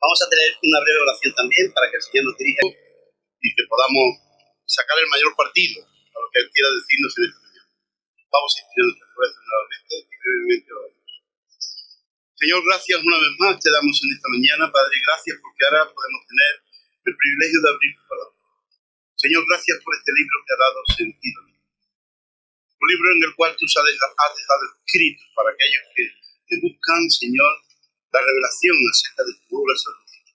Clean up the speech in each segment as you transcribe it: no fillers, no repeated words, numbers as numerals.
Vamos a tener una breve oración también para que el Señor nos dirija y que podamos sacar el mayor partido a lo que Él quiera decirnos en esta mañana. Vamos a inclinar nuestras cabezas nuevamente y brevemente oramos. Señor, gracias una vez más te damos en esta mañana, Padre, gracias porque ahora podemos tener el privilegio de abrir tu palabra. Señor, gracias por este libro que ha dado sentido. Un libro en el cual tú has dejado escrito para aquellos que buscan, Señor, la revelación acerca de tu obra salvífica.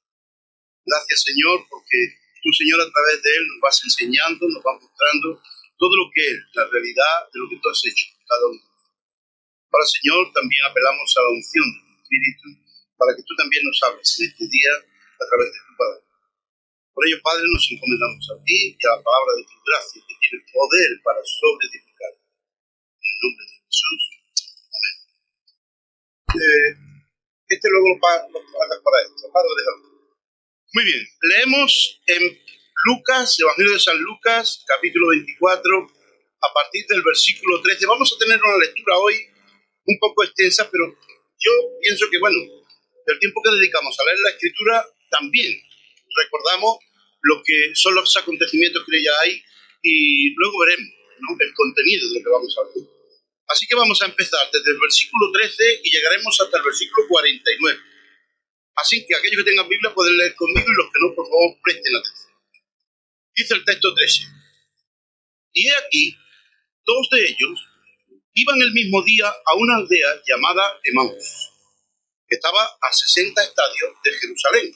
Gracias, Señor, porque tú, Señor, a través de él nos vas enseñando, nos vas mostrando todo lo que es la realidad de lo que tú has hecho cada uno. Ahora, Señor, también apelamos a la unción de tu Espíritu para que tú también nos hables en este día a través de tu palabra. Por ello, Padre, nos encomendamos a ti y a la palabra de tu gracia que tiene poder para sobreedificar. En el nombre de Jesús. Amén. Luego lo pagas para esto. Padre, déjalo. Muy bien, leemos en Lucas, Evangelio de San Lucas, capítulo 24, a partir del versículo 13. Vamos a tener una lectura hoy un poco extensa, pero yo pienso que, del tiempo que dedicamos a leer la Escritura, también recordamos lo que son los acontecimientos que ya hay y luego veremos, ¿no?, el contenido de lo que vamos a ver. Así que vamos a empezar desde el versículo 13 y llegaremos hasta el versículo 49. Así que aquellos que tengan Biblia pueden leer conmigo y los que no, por favor, presten atención. Dice el texto 13. Y he aquí, dos de ellos iban el mismo día a una aldea llamada Emaús, que estaba a 60 estadios de Jerusalén.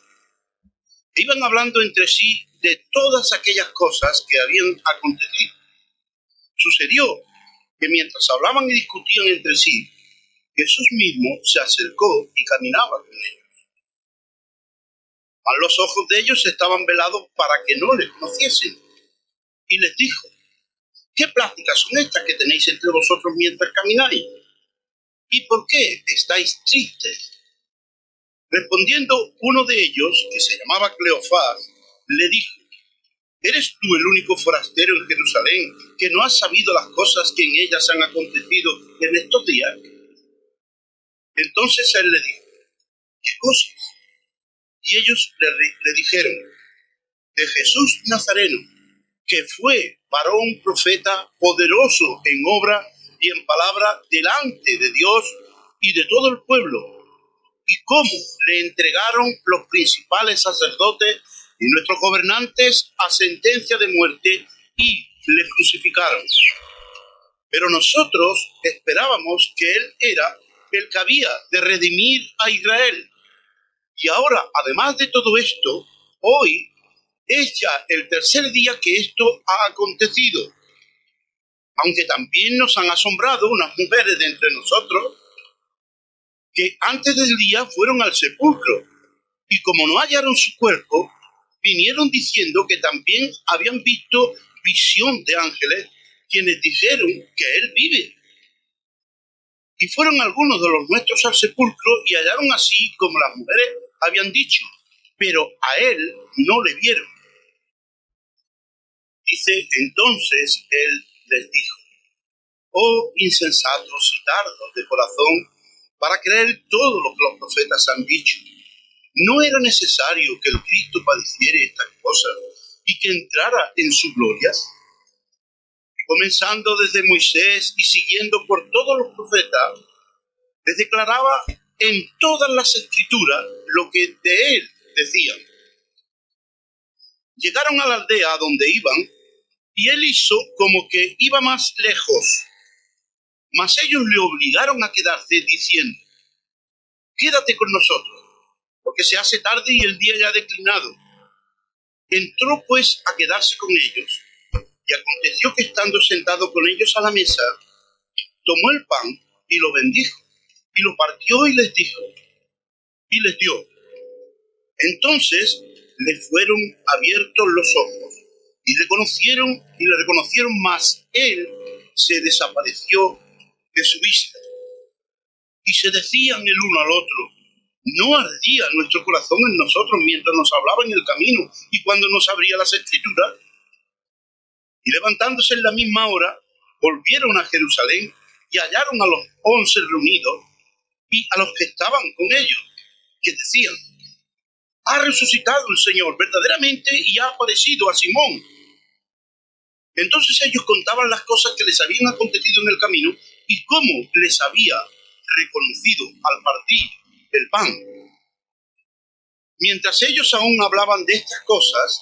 E iban hablando entre sí de todas aquellas cosas que habían acontecido. Sucedió que mientras hablaban y discutían entre sí, Jesús mismo se acercó y caminaba con ellos. Mas los ojos de ellos estaban velados para que no le conociesen. Y les dijo: ¿qué pláticas son estas que tenéis entre vosotros mientras camináis? ¿Y por qué estáis tristes? Respondiendo uno de ellos, que se llamaba Cleofás, le dijo: ¿eres tú el único forastero en Jerusalén que no has sabido las cosas que en ellas han acontecido en estos días? Entonces él le dijo: ¿qué cosas? Y ellos le dijeron: de Jesús Nazareno, que fue varón profeta, poderoso en obra y en palabra delante de Dios y de todo el pueblo, y cómo le entregaron los principales sacerdotes y nuestros gobernantes a sentencia de muerte y le crucificaron. Pero nosotros esperábamos que él era el que había de redimir a Israel. Y ahora, además de todo esto, hoy es ya el tercer día que esto ha acontecido. Aunque también nos han asombrado unas mujeres de entre nosotros que antes del día fueron al sepulcro y como no hallaron su cuerpo, vinieron diciendo que también habían visto visión de ángeles, quienes dijeron que él vive. Y fueron algunos de los nuestros al sepulcro y hallaron así como las mujeres habían dicho, pero a él no le vieron. Dice, entonces él les dijo: oh insensatos y tardos de corazón, para creer todo lo que los profetas han dicho. ¿No era necesario que el Cristo padeciera estas cosas y que entrara en su gloria? Comenzando desde Moisés y siguiendo por todos los profetas, les declaraba en todas las escrituras lo que de él decían. Llegaron a la aldea donde iban, y él hizo como que iba más lejos. Mas ellos le obligaron a quedarse, diciendo: quédate con nosotros, porque se hace tarde y el día ya ha declinado. Entró pues a quedarse con ellos, y aconteció que estando sentado con ellos a la mesa, tomó el pan y lo bendijo, y lo partió y les dijo, y les dio. Entonces le fueron abiertos los ojos, y le reconocieron, mas él se desapareció de su vista. Y se decían el uno al otro: ¿no ardía nuestro corazón en nosotros mientras nos hablaba en el camino y cuando nos abría las escrituras? Y levantándose en la misma hora, volvieron a Jerusalén y hallaron a los 11 reunidos y a los que estaban con ellos, que decían: ha resucitado el Señor verdaderamente y ha aparecido a Simón. Entonces ellos contaban las cosas que les habían acontecido en el camino y cómo les había reconocido al partir el pan. Mientras ellos aún hablaban de estas cosas,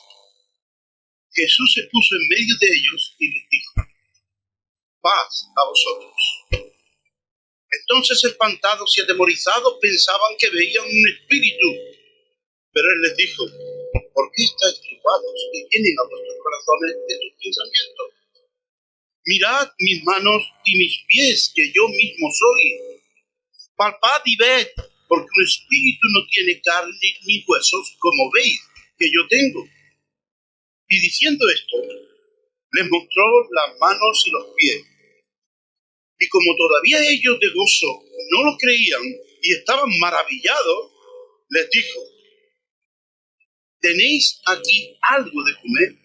Jesús se puso en medio de ellos y les dijo: paz a vosotros. Entonces, espantados y atemorizados, pensaban que veían un espíritu. Pero él les dijo: ¿por qué estáis turbados y vienen a vuestros corazones estos pensamientos? Mirad mis manos y mis pies, que yo mismo soy. Palpad y ved, porque un espíritu no tiene carne ni huesos, como veis que yo tengo. Y diciendo esto, les mostró las manos y los pies. Y como todavía ellos de gozo no lo creían y estaban maravillados, les dijo: ¿tenéis aquí algo de comer?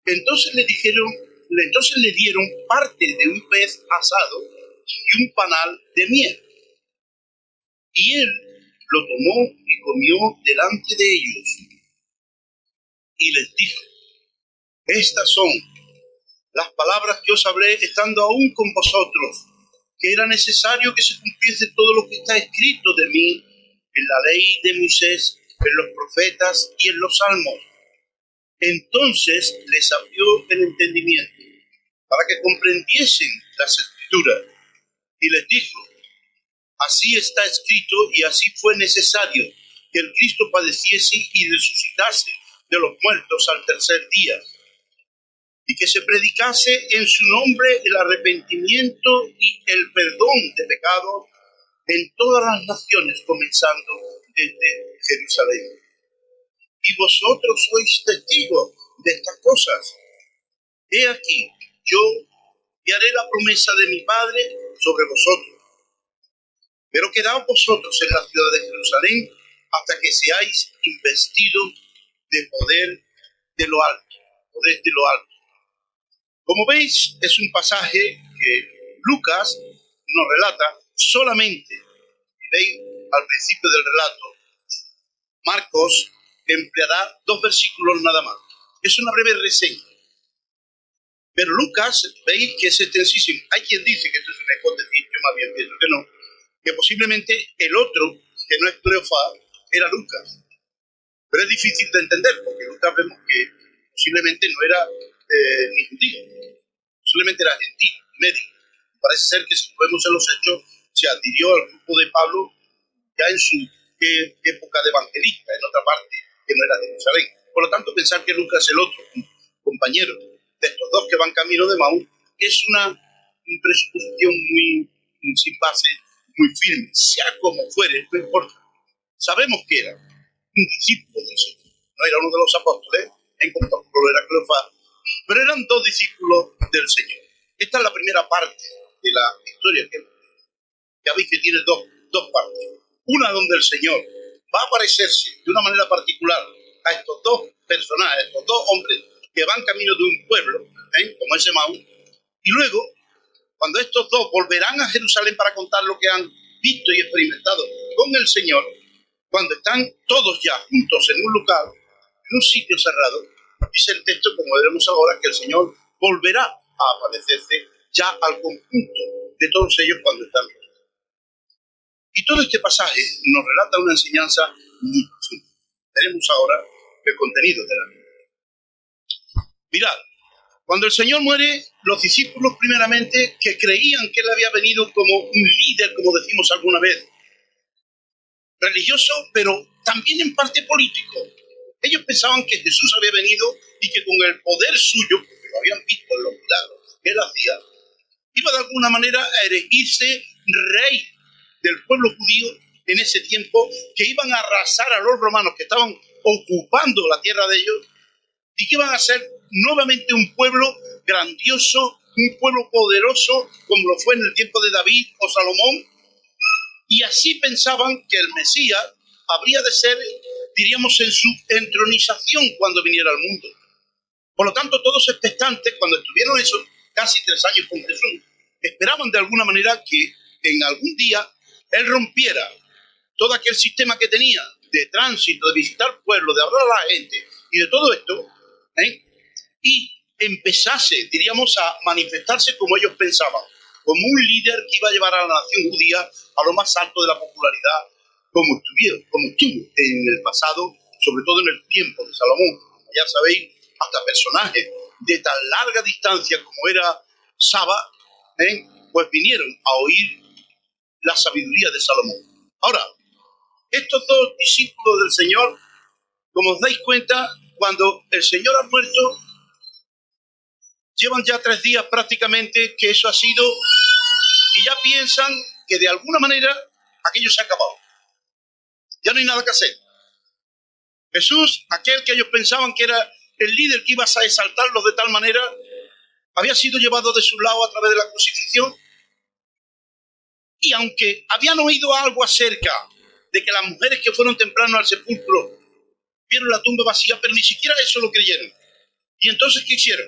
Entonces le dieron parte de un pez asado y un panal de miel. Y él lo tomó y comió delante de ellos. Y les dijo: estas son las palabras que os hablé estando aún con vosotros, que era necesario que se cumpliese todo lo que está escrito de mí en la ley de Moisés, en los profetas y en los salmos. Entonces les abrió el entendimiento para que comprendiesen las escrituras, y les dijo: así está escrito y así fue necesario que el Cristo padeciese y resucitase de los muertos al tercer día, y que se predicase en su nombre el arrepentimiento y el perdón de pecados en todas las naciones, comenzando desde Jerusalén. Y vosotros sois testigos de estas cosas. He aquí, yo enviaré la promesa de mi Padre sobre vosotros, pero quedaos vosotros en la ciudad de Jerusalén hasta que seáis investidos de poder de lo alto, poder de lo alto. Como veis, es un pasaje que Lucas nos relata solamente. Veis al principio del relato, Marcos empleará 2 versículos nada más. Es una breve reseña. Pero Lucas, veis que es extensísimo. Hay quien dice que esto es una hipótesis, yo más bien pienso que no, que posiblemente el otro, que no es Cleofás, era Lucas. Pero es difícil de entender, porque Lucas vemos que posiblemente no era ni judío, posiblemente era gentil, medio. Parece ser que, si vemos en los hechos, se adhirió al grupo de Pablo ya en su época de evangelista, en otra parte, que no era Jerusalén. Por lo tanto, pensar que Lucas es el otro, compañero de estos dos que van camino de Maús, es una presuposición muy sin base, muy firme. Sea como fuere, no importa. Sabemos que era un discípulo del Señor. No era uno de los apóstoles, en cuanto a era Cleofás, pero eran 2 discípulos del Señor. Esta es la primera parte de la historia que ya veis que tiene dos partes. Una donde el Señor va a aparecerse de una manera particular a estos 2 personajes, estos 2 hombres que van camino de un pueblo, como ese Maús, y luego, cuando estos 2 volverán a Jerusalén para contar lo que han visto y experimentado con el Señor, cuando están todos ya juntos en un lugar, en un sitio cerrado, dice el texto, como veremos ahora, que el Señor volverá a aparecerse ya al conjunto de todos ellos cuando están vivos. Y todo este pasaje nos relata una enseñanza muy profunda. Veremos ahora el contenido de la Biblia. Mirad, cuando el Señor muere, los discípulos primeramente, que creían que Él había venido como un líder, como decimos alguna vez, religioso, pero también en parte político. Ellos pensaban que Jesús había venido y que con el poder suyo, porque lo habían visto en los milagros que Él hacía, iba de alguna manera a erigirse rey del pueblo judío en ese tiempo, que iban a arrasar a los romanos que estaban ocupando la tierra de ellos y que iban a ser nuevamente un pueblo grandioso, un pueblo poderoso, como lo fue en el tiempo de David o Salomón. Y así pensaban que el Mesías habría de ser, diríamos, en su entronización cuando viniera al mundo. Por lo tanto, todos expectantes, cuando estuvieron esos casi 3 años con Jesús, esperaban de alguna manera que en algún día Él rompiera todo aquel sistema que tenía de tránsito, de visitar pueblos, de hablar a la gente y de todo esto, y empezase, diríamos, a manifestarse como ellos pensaban, como un líder que iba a llevar a la nación judía a lo más alto de la popularidad, como estuvo en el pasado, sobre todo en el tiempo de Salomón. Ya sabéis, hasta personajes de tan larga distancia como era Saba, pues vinieron a oír la sabiduría de Salomón. Ahora, estos dos discípulos del Señor, como os dais cuenta, cuando el Señor ha muerto, llevan ya 3 días prácticamente que eso ha sido, y ya piensan que de alguna manera aquello se ha acabado. Ya no hay nada que hacer. Jesús, aquel que ellos pensaban que era el líder que iba a exaltarlos de tal manera, había sido llevado de su lado a través de la crucifixión, y aunque habían oído algo acerca de que las mujeres que fueron temprano al sepulcro vieron la tumba vacía, pero ni siquiera eso lo creyeron. Y entonces, ¿qué hicieron?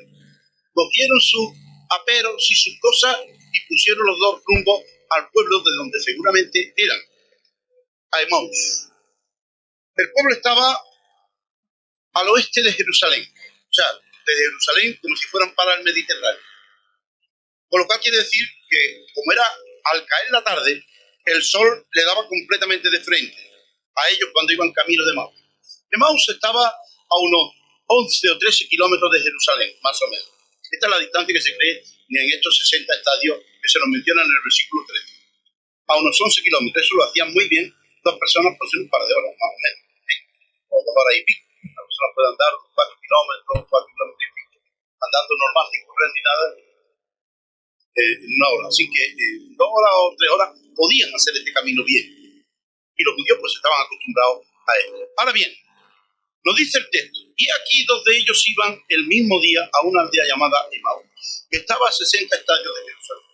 Cogieron sus aperos y sus cosas y pusieron los dos rumbos al pueblo de donde seguramente eran, a Emaús. El pueblo estaba al oeste de Jerusalén, o sea, de Jerusalén como si fueran para el Mediterráneo. Con lo cual quiere decir que, como era al caer la tarde, el sol le daba completamente de frente a ellos cuando iban camino de Emaús. Emaús estaba a unos 11 o 13 kilómetros de Jerusalén, más o menos. Esta es la distancia que se cree en estos 60 estadios que se nos mencionan en el versículo 13. A unos 11 kilómetros, eso lo hacían muy bien 2 personas por ser un par de horas, más o menos. O 2 horas y pico. Las personas pueden andar 4 kilómetros, 4 kilómetros y pico, andando normal, sin correr ni nada, en una hora. Así que 2 horas o 3 horas podían hacer este camino bien. Y los judíos pues estaban acostumbrados a esto. Ahora bien, nos dice el texto, y aquí 2 de ellos iban el mismo día a una aldea llamada Emaús, que estaba a 60 estadios de Jerusalén.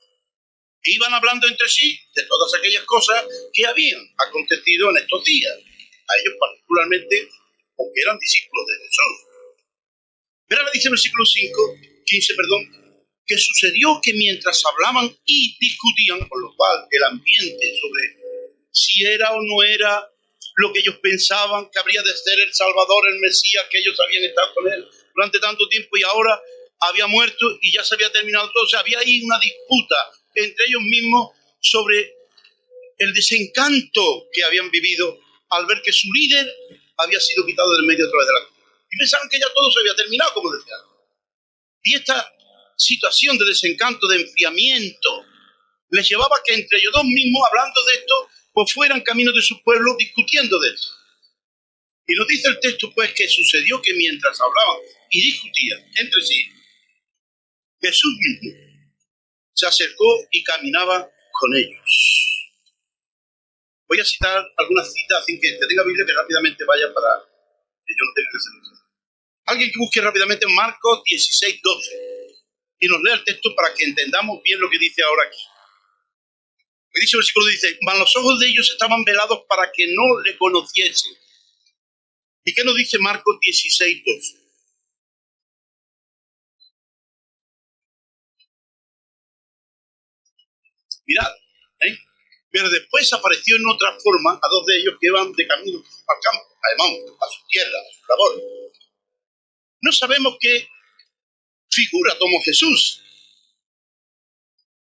E iban hablando entre sí de todas aquellas cosas que habían acontecido en estos días, a ellos particularmente, porque eran discípulos de Jesús. Pero ahora dice el versículo 15, que sucedió que mientras hablaban y discutían, con lo cual el ambiente sobre si era o no era lo que ellos pensaban que habría de ser el Salvador, el Mesías, que ellos habían estado con él durante tanto tiempo y ahora había muerto y ya se había terminado todo. O sea, había ahí una disputa entre ellos mismos sobre el desencanto que habían vivido al ver que su líder había sido quitado del medio a través de la cruz. Y pensaban que ya todo se había terminado, como decía. Y esta situación de desencanto, de enfriamiento, les llevaba a que entre ellos dos mismos, hablando de esto, pues fueran camino de su pueblo discutiendo de eso. Y nos dice el texto, pues, que sucedió que mientras hablaban y discutían entre sí, Jesús mismo se acercó y caminaba con ellos. Voy a citar algunas citas, sin que tenga Biblia, que rápidamente vaya para que yo no tenga que hacerlo. Alguien que busque rápidamente Marcos 16:12 y nos lea el texto para que entendamos bien lo que dice ahora aquí. Dice el versículo, dice, mas los ojos de ellos estaban velados para que no le conociesen. ¿Y qué nos dice Marcos 16:12? Mirad, pero después apareció en otra forma a 2 de ellos que iban de camino al campo, además a su tierra, a su labor. No sabemos qué figura tomó Jesús.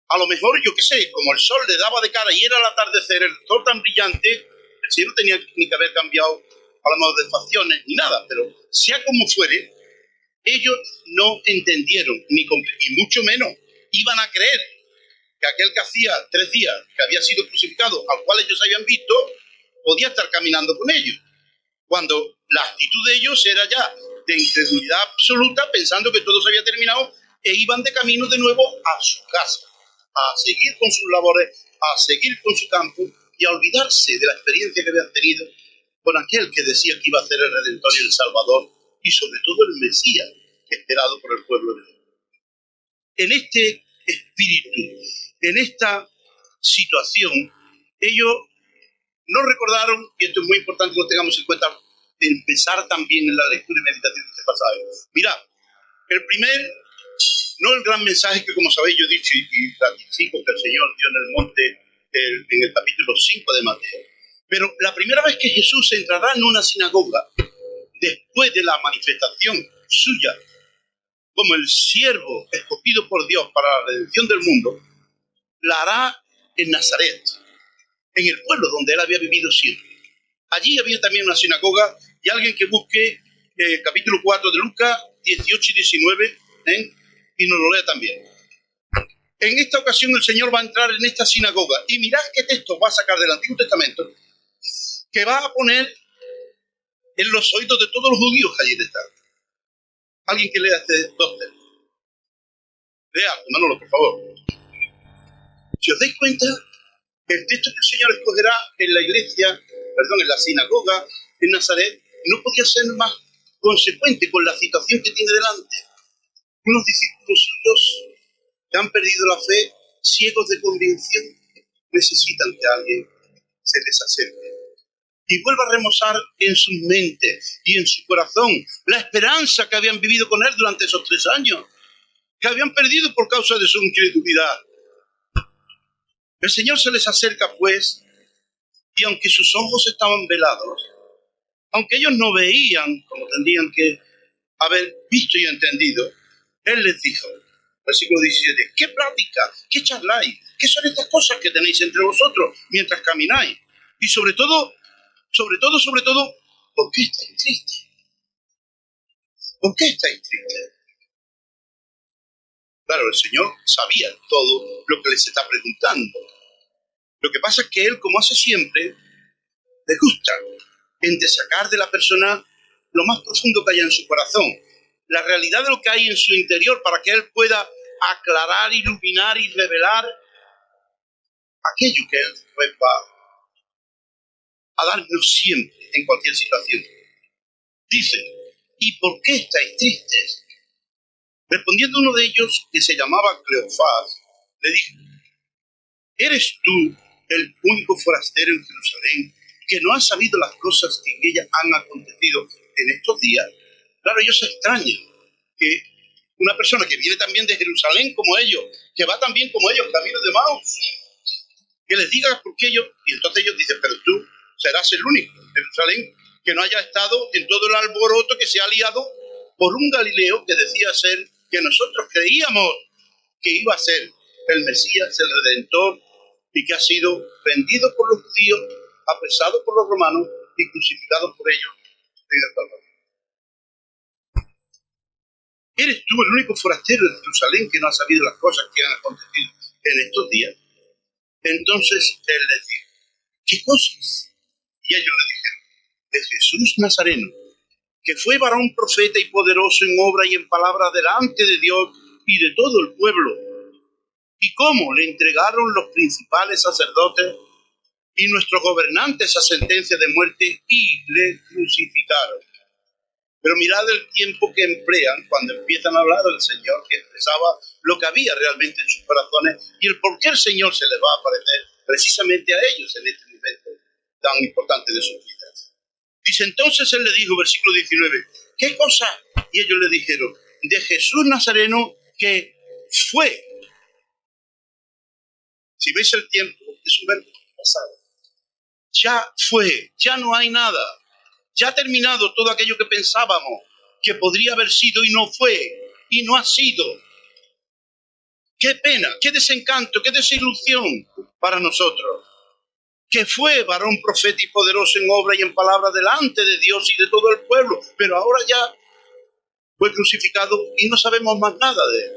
A lo mejor, yo qué sé, como el sol le daba de cara y era el atardecer, el sol tan brillante, el Señor no tenía ni que haber cambiado a lo mejor de facciones ni nada, pero sea como fuere, ellos no entendieron, y mucho menos iban a creer que aquel que hacía 3 días que había sido crucificado, al cual ellos habían visto, podía estar caminando con ellos, cuando la actitud de ellos era ya de incredulidad absoluta, pensando que todo se había terminado, e iban de camino de nuevo a su casa, a seguir con sus labores, a seguir con su campo y a olvidarse de la experiencia que habían tenido con aquel que decía que iba a ser el Redentor y el Salvador, y sobre todo el Mesías esperado por el pueblo de Dios. En este espíritu, en esta situación, ellos no recordaron, y esto es muy importante que lo tengamos en cuenta, empezar también en la lectura y meditación de este pasaje. Mirad, no el gran mensaje que, como sabéis, yo he dicho y ratifico que el Señor dio en el monte, en el capítulo 5 de Mateo, Pero la primera vez que Jesús entrará en una sinagoga, después de la manifestación suya como el siervo escogido por Dios para la redención del mundo, la hará en Nazaret, en el pueblo donde él había vivido siempre. Allí había también una sinagoga, y alguien que busque capítulo 4 de Lucas, 18 y 19, y nos lo lea también. En esta ocasión el Señor va a entrar en esta sinagoga, y mirad qué texto va a sacar del Antiguo Testamento, que va a poner en los oídos de todos los judíos que allí están. Alguien que lea este dos textos. Lea, Manolo, por favor. Si os dais cuenta, el texto que el Señor escogerá en la iglesia, en la sinagoga en Nazaret, no podía ser más consecuente con la situación que tiene delante. Unos discípulos suyos que han perdido la fe, ciegos de convicción, necesitan que alguien se les acerque y vuelva a remozar en sus mentes y en su corazón la esperanza que habían vivido con él durante esos 3 años, que habían perdido por causa de su incredulidad. El Señor se les acerca, pues, y aunque sus ojos estaban velados, aunque ellos no veían como tendrían que haber visto y entendido, Él les dijo, versículo 17, ¿qué plática? ¿Qué charláis? ¿Qué son estas cosas que tenéis entre vosotros mientras camináis? Y sobre todo, ¿por qué estáis tristes? ¿Por qué estáis tristes? Claro, el Señor sabía todo lo que les está preguntando. Lo que pasa es que Él, como hace siempre, le gusta sacar de la persona lo más profundo que haya en su corazón, la realidad de lo que hay en su interior, para que Él pueda aclarar, iluminar y revelar aquello que Él va a darnos siempre, en cualquier situación. Dice, ¿y por qué estáis tristes? Respondiendo uno de ellos, que se llamaba Cleofás, le dijo, ¿eres tú el único forastero en Jerusalén que no ha sabido las cosas que en ella han acontecido en estos días? Claro, ellos se extrañan que una persona que viene también de Jerusalén como ellos, que va también como ellos, camino de Maús, que les diga por qué ellos, y entonces ellos dicen, pero tú serás el único en Jerusalén que no haya estado en todo el alboroto que se ha liado por un Galileo que decía ser, que nosotros creíamos que iba a ser el Mesías, el Redentor, y que ha sido vendido por los judíos, apresado por los romanos y crucificado por ellos en el Calvario. ¿Eres tú el único forastero de Jerusalén que no ha sabido las cosas que han acontecido en estos días? Entonces él les dijo, ¿qué cosas? Y ellos le dijeron, de Jesús Nazareno, que fue varón profeta y poderoso en obra y en palabra delante de Dios y de todo el pueblo, y cómo le entregaron los principales sacerdotes y nuestros gobernantes a sentencia de muerte y le crucificaron. Pero mirad el tiempo que emplean cuando empiezan a hablar del Señor, que expresaba lo que había realmente en sus corazones y el por qué el Señor se les va a aparecer precisamente a ellos en este momento tan importante de sus vidas. Dice, entonces él le dijo, versículo 19, ¿qué cosa? Y ellos le dijeron, de Jesús Nazareno, que fue. Si veis el tiempo, es un verbo pasado. Ya fue, ya no hay nada. Ya ha terminado todo aquello que pensábamos que podría haber sido y no fue, y no ha sido. Qué pena, qué desencanto, qué desilusión para nosotros. Que fue varón profeta y poderoso en obra y en palabra delante de Dios y de todo el pueblo, pero ahora ya fue crucificado y no sabemos más nada de él.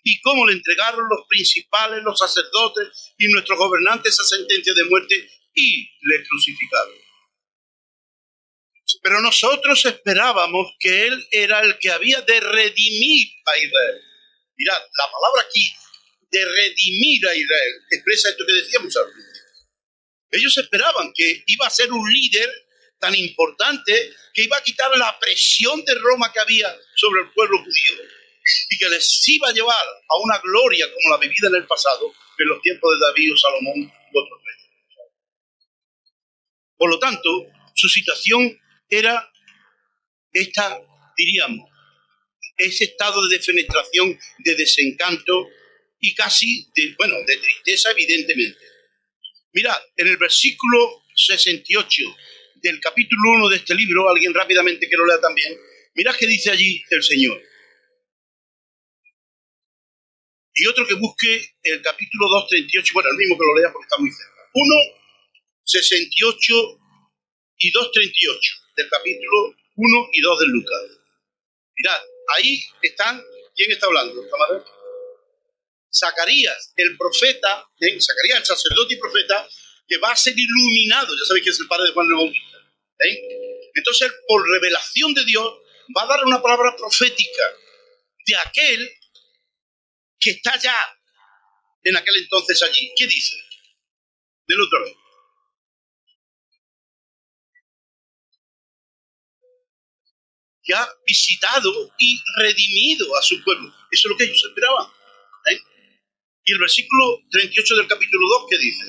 Y cómo le entregaron los principales, los sacerdotes y nuestros gobernantes a sentencia de muerte y le crucificaron. Pero nosotros esperábamos que Él era el que había de redimir a Israel. Mirad, la palabra aquí, de redimir a Israel, expresa esto que decíamos al principio. Ellos esperaban que iba a ser un líder tan importante que iba a quitar la presión de Roma que había sobre el pueblo judío y que les iba a llevar a una gloria como la vivida en el pasado, en los tiempos de David o Salomón y otros reyes. Por lo tanto, su situación era esta, diríamos, ese estado de defenestración, de desencanto y casi de tristeza, evidentemente. Mirad, en el versículo 68 del capítulo 1 de este libro, alguien rápidamente que lo lea también, mirad qué dice allí el Señor. Y otro que busque el capítulo 2, 38, bueno, el mismo que lo lea porque está muy cerca. 1, 68 y 2, 38 del capítulo 1 y 2 de Lucas. Mirad, ahí están, ¿quién está hablando, camarada? Zacarías, el profeta, Zacarías, el sacerdote y profeta, que va a ser iluminado, ya sabéis que es el padre de Juan el Bautista. Entonces, por revelación de Dios, va a dar una palabra profética de aquel que está ya en aquel entonces allí. ¿Qué dice? Del otro lado. Que ha visitado y redimido a su pueblo. Eso es lo que ellos esperaban. Y el versículo 38 del capítulo 2, ¿qué dice?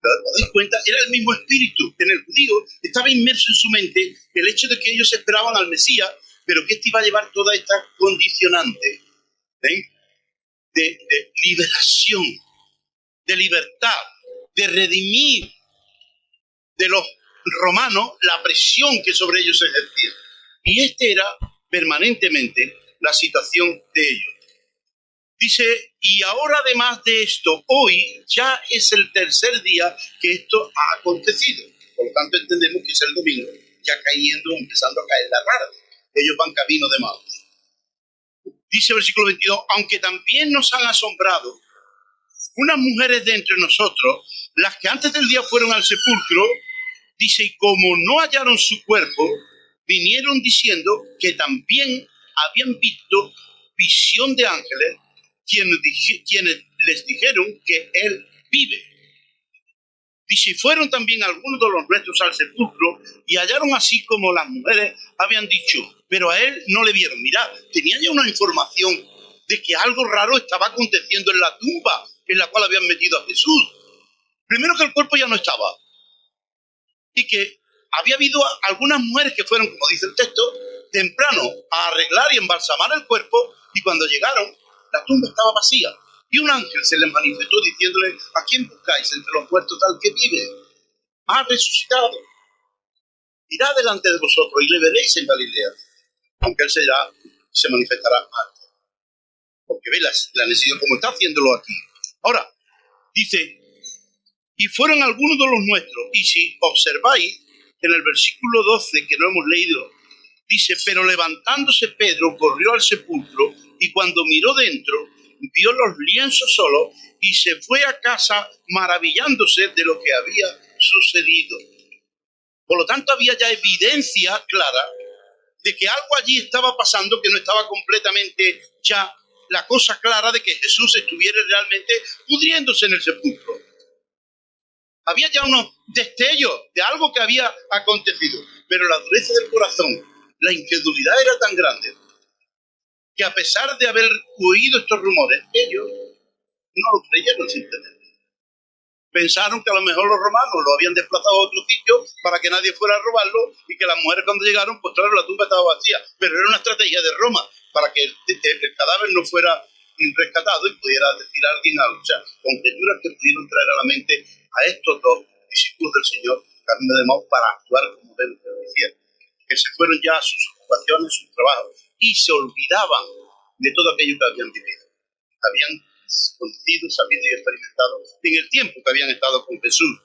¿Os dais cuenta? Era el mismo espíritu que en el judío estaba inmerso en su mente el hecho de que ellos esperaban al Mesías, pero que este iba a llevar toda esta condicionante de liberación, de libertad, de redimir de los romanos la presión que sobre ellos se ejercía. Y este era permanentemente la situación de ellos. Dice, y ahora además de esto, hoy ya es el tercer día que esto ha acontecido. Por lo tanto, entendemos que es el domingo, ya cayendo, empezando a caer la rara. Ellos van camino de Maús. Dice el versículo 22, aunque también nos han asombrado unas mujeres de entre nosotros, las que antes del día fueron al sepulcro, dice, y como no hallaron su cuerpo, vinieron diciendo que también habían visto visión de ángeles, quienes les dijeron que él vive. Dice, fueron también algunos de los nuestros al sepulcro y hallaron así como las mujeres habían dicho, pero a él no le vieron. Mirad, tenía ya una información de que algo raro estaba aconteciendo en la tumba en la cual habían metido a Jesús. Primero, que el cuerpo ya no estaba y que había habido algunas mujeres que fueron, como dice el texto, temprano a arreglar y embalsamar el cuerpo, y cuando llegaron, la tumba estaba vacía. Y un ángel se les manifestó diciéndole, ¿a quién buscáis entre los muertos tal que vive? Ha resucitado. Irá delante de vosotros y le veréis en Galilea, aunque él se manifestará antes. Porque ve la necesidad, como está haciéndolo aquí. Ahora, dice, y fueron algunos de los nuestros, y si observáis, en el versículo 12 que no hemos leído, dice, pero levantándose Pedro corrió al sepulcro y cuando miró dentro, vio los lienzos solos y se fue a casa maravillándose de lo que había sucedido. Por lo tanto, había ya evidencia clara de que algo allí estaba pasando, que no estaba completamente ya la cosa clara de que Jesús estuviera realmente pudriéndose en el sepulcro. Había ya unos destellos de algo que había acontecido, pero la dureza del corazón, la incredulidad era tan grande que a pesar de haber oído estos rumores, ellos no lo creyeron simplemente. Pensaron que a lo mejor los romanos lo habían desplazado a otro sitio para que nadie fuera a robarlo y que las mujeres cuando llegaron, pues claro, la tumba estaba vacía. Pero era una estrategia de Roma para que el cadáver no fuera rescatado y pudiera decir a alguien algo. O sea, conjeturas que pudieron traer a la mente a estos dos discípulos del Señor, camino de Maús, para actuar como deben decir, que se fueron ya a sus ocupaciones, sus trabajos, y se olvidaban de todo aquello que habían vivido. Habían conocido, sabido y experimentado en el tiempo que habían estado con Jesús.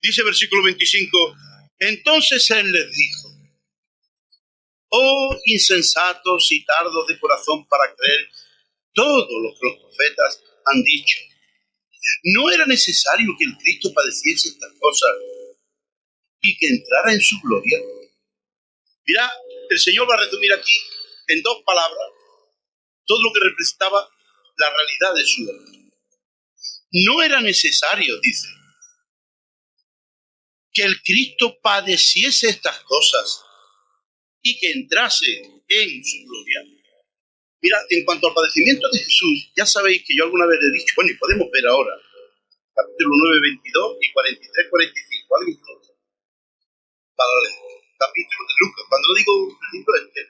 Dice versículo 25, entonces él les dijo, oh insensatos y tardos de corazón para creer todo lo que los profetas han dicho. ¿No era necesario que el Cristo padeciese estas cosas y que entrara en su gloria? Mira, el Señor va a resumir aquí en dos palabras todo lo que representaba la realidad de su obra. No era necesario, dice, que el Cristo padeciese estas cosas y que entrase en su gloria. Mira, en cuanto al padecimiento de Jesús, ya sabéis que yo alguna vez le he dicho, bueno, y podemos ver ahora, capítulo 9, 22 y 43, 45, ¿alguien conoce? Para leer. capítulo de Lucas. Cuando digo el libro este,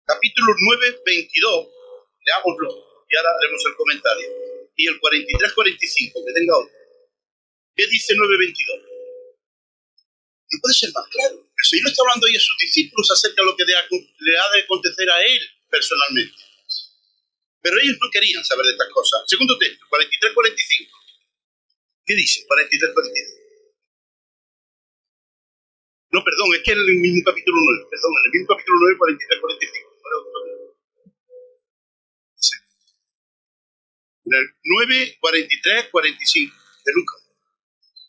capítulo 9, 22, leámoslo y ahora haremos el comentario. Y el 43, 45, que tenga otro. ¿Qué dice 9, 22? No puede ser más claro. El Señor está hablando ahí a sus discípulos acerca de lo que le ha de acontecer a Él personalmente. Pero ellos no querían saber de estas cosas. Segundo texto, 43, 45. ¿Qué dice? 43, 45. No, perdón, es que en el mismo capítulo 9. Perdón, en el mismo capítulo 9, 43, 45. Sí. En el 9, 43, 45 de Lucas.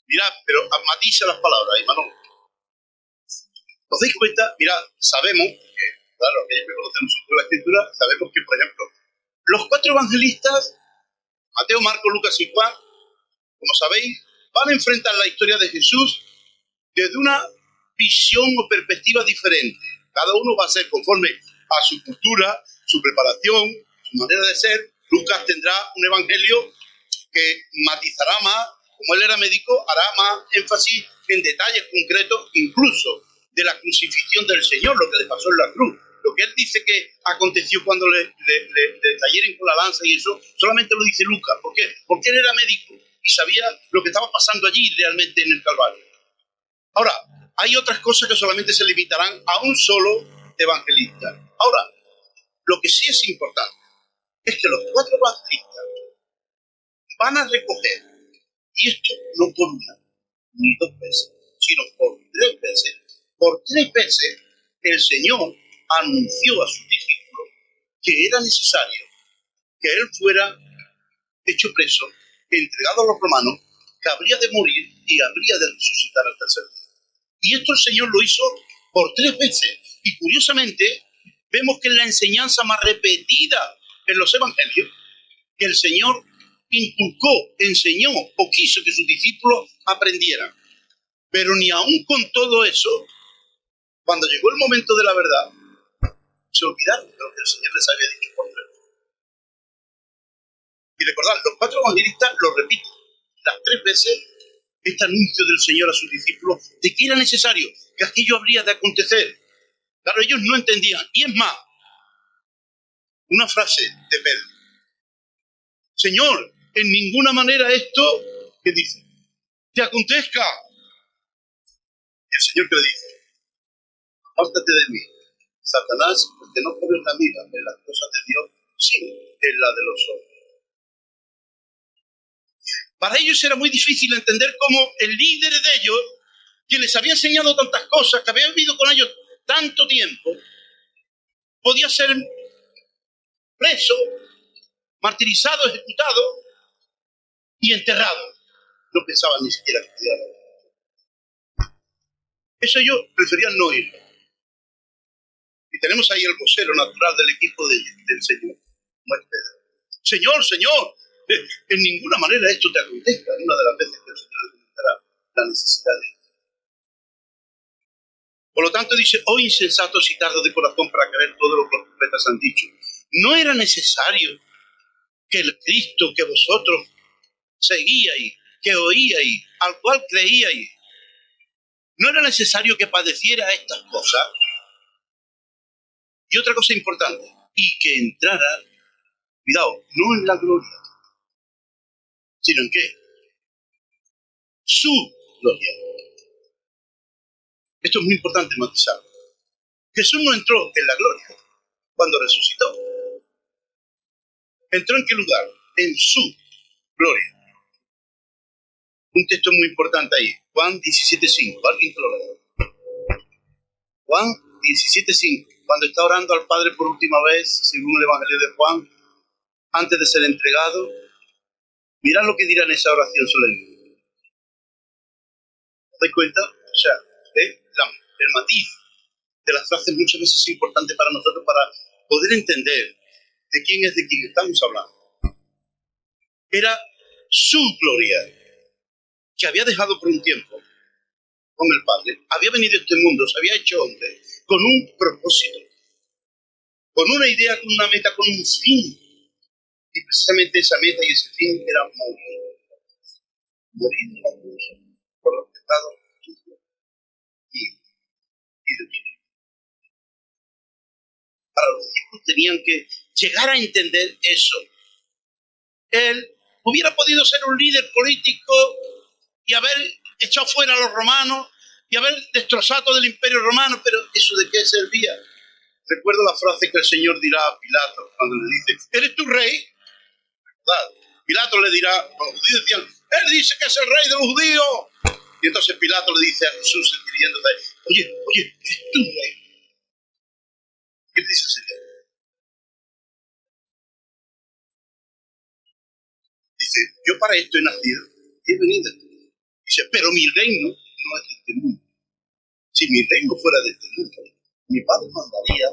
Mirad, pero matiza las palabras ahí, Manolo. ¿Os dais cuenta? Mirad, sabemos que, claro, aquellos que conocemos un poco la Escritura, sabemos que, por ejemplo, los 4 evangelistas, Mateo, Marcos, Lucas y Juan, como sabéis, van a enfrentar la historia de Jesús desde una visión o perspectiva diferente. Cada uno va a ser conforme a su cultura, su preparación, su manera de ser. Lucas tendrá un evangelio que matizará más, como él era médico, hará más énfasis en detalles concretos, incluso de la crucifixión del Señor, lo que le pasó en la cruz. Lo que él dice que aconteció cuando le tallaron con la lanza y eso, solamente lo dice Lucas. ¿Por qué? Porque él era médico y sabía lo que estaba pasando allí realmente en el Calvario. Ahora, hay otras cosas que solamente se limitarán a un solo evangelista. Ahora, lo que sí es importante es que los 4 evangelistas van a recoger, y esto no por una ni 2 veces, sino por 3 veces. Por 3 veces el Señor anunció a sus discípulos que era necesario que Él fuera hecho preso, entregado a los romanos, que habría de morir y habría de resucitar al tercer día. Y esto el Señor lo hizo por 3 veces. Y curiosamente, vemos que en la enseñanza más repetida en los evangelios, que el Señor inculcó, enseñó o quiso que sus discípulos aprendieran. Pero ni aún con todo eso, cuando llegó el momento de la verdad, se olvidaron de lo que el Señor les había dicho por 3 veces. Y recordad, los 4 evangelistas lo repiten las 3 veces este anuncio del Señor a sus discípulos de que era necesario, que aquello habría de acontecer. Claro, ellos no entendían. Y es más, una frase de Pedro. Señor, en ninguna manera esto, ¿qué dice? Te acontezca. Y el Señor que le dice, apártate de mí, Satanás, porque no pones la mira en las cosas de Dios, sino en la de los hombres. Para ellos era muy difícil entender cómo el líder de ellos, que les había enseñado tantas cosas, que había vivido con ellos tanto tiempo, podía ser preso, martirizado, ejecutado y enterrado. No pensaban ni siquiera que pudiera. Eso ellos preferían no ir. Y tenemos ahí el vocero natural del equipo del Señor, como es Pedro. Señor, Señor, en ninguna manera esto te acontezca. Una de las veces que el Señor le comentará la necesidad de esto. Por lo tanto dice, oh insensatos y tardos de corazón para creer todo lo que los profetas han dicho. No era necesario que el Cristo que vosotros seguíais, que oíais, al cual creíais, no era necesario que padeciera estas cosas. Y otra cosa importante, y que entrara, cuidado, no en la gloria, sino en qué, su gloria. Esto es muy importante matizar. Jesús no entró en la gloria cuando resucitó. ¿Entró en qué lugar? En su gloria. Un texto muy importante ahí, Juan 17:5. ¿Alguien que lo lea? Juan 17:5. Cuando está orando al Padre por última vez, según el Evangelio de Juan, antes de ser entregado, mirad lo que dirá en esa oración solemne. ¿Os dais cuenta? O sea, el matiz de las frases muchas veces es importante para nosotros para poder entender de quién estamos hablando. Era su gloria, que había dejado por un tiempo con el Padre, había venido a este mundo, se había hecho hombre, con un propósito, con una idea, con una meta, con un fin. Y precisamente esa meta y ese fin era morir en la cruz por los pecados y de para los discípulos tenían que llegar a entender eso. Él hubiera podido ser un líder político y haber echado fuera a los romanos y haber destrozado todo el imperio romano, pero ¿eso de qué servía? Recuerdo la frase que el Señor dirá a Pilato cuando le dice, ¿eres tu rey? ¿Verdad? Pilato le dirá, los judíos decían, él dice que es el rey de los judíos. Y entonces Pilato le dice a Jesús, escribiéndole, oye, ¿es tu rey? ¿Qué le dice el Señor? Dice, yo para esto he nacido, he venido. Dice, pero mi reino no es de este mundo. Si mi reino fuera de este mundo, mi padre mandaría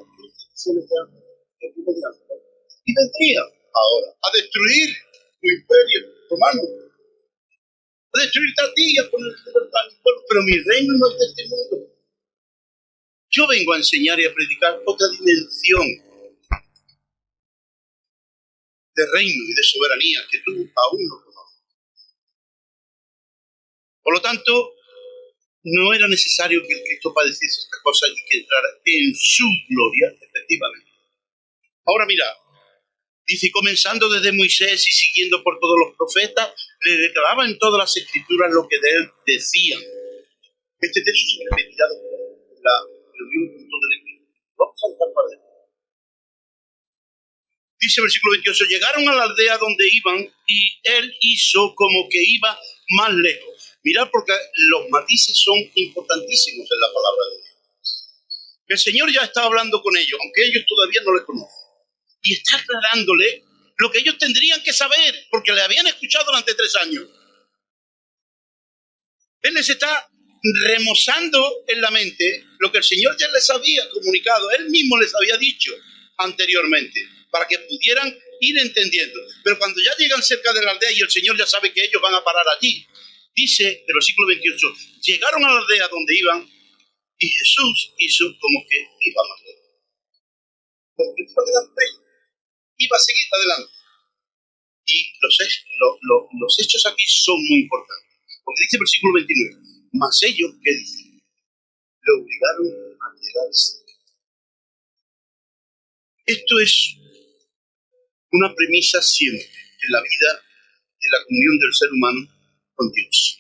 y vendría ahora a destruir tu imperio romano, a destruirte a ti y a ponerte libertad a mi pueblo, pero mi reino no es de este mundo. Yo vengo a enseñar y a predicar otra dimensión de reino y de soberanía que tú aún no conoces. Por lo tanto, no era necesario que el Cristo padeciese esta cosa y que entrara en su gloria, efectivamente. Ahora mira, dice, comenzando desde Moisés y siguiendo por todos los profetas, le declaraba en todas las escrituras lo que de él decían. Este texto se repetirá en la reunión con todo el equipo. Vamos a dejar para adentro. Dice el versículo 28, llegaron a la aldea donde iban y él hizo como que iba más lejos. Mirad, porque los matices son importantísimos en la palabra de Dios. El Señor ya está hablando con ellos, aunque ellos todavía no le conocen. Y está aclarándole lo que ellos tendrían que saber, porque le habían escuchado durante 3 años. Él les está remozando en la mente lo que el Señor ya les había comunicado, él mismo les había dicho anteriormente, para que pudieran ir entendiendo. Pero cuando ya llegan cerca de la aldea y el Señor ya sabe que ellos van a parar allí, dice el versículo 28, llegaron a la aldea donde iban y Jesús hizo como que iba más lejos. Porque iba a seguir adelante. Y los hechos aquí son muy importantes. Porque dice el versículo 29, mas ellos, ¿qué dicen? Le obligaron a quedarse. Esto es una premisa siempre en la vida, en la comunión del ser humano con Dios.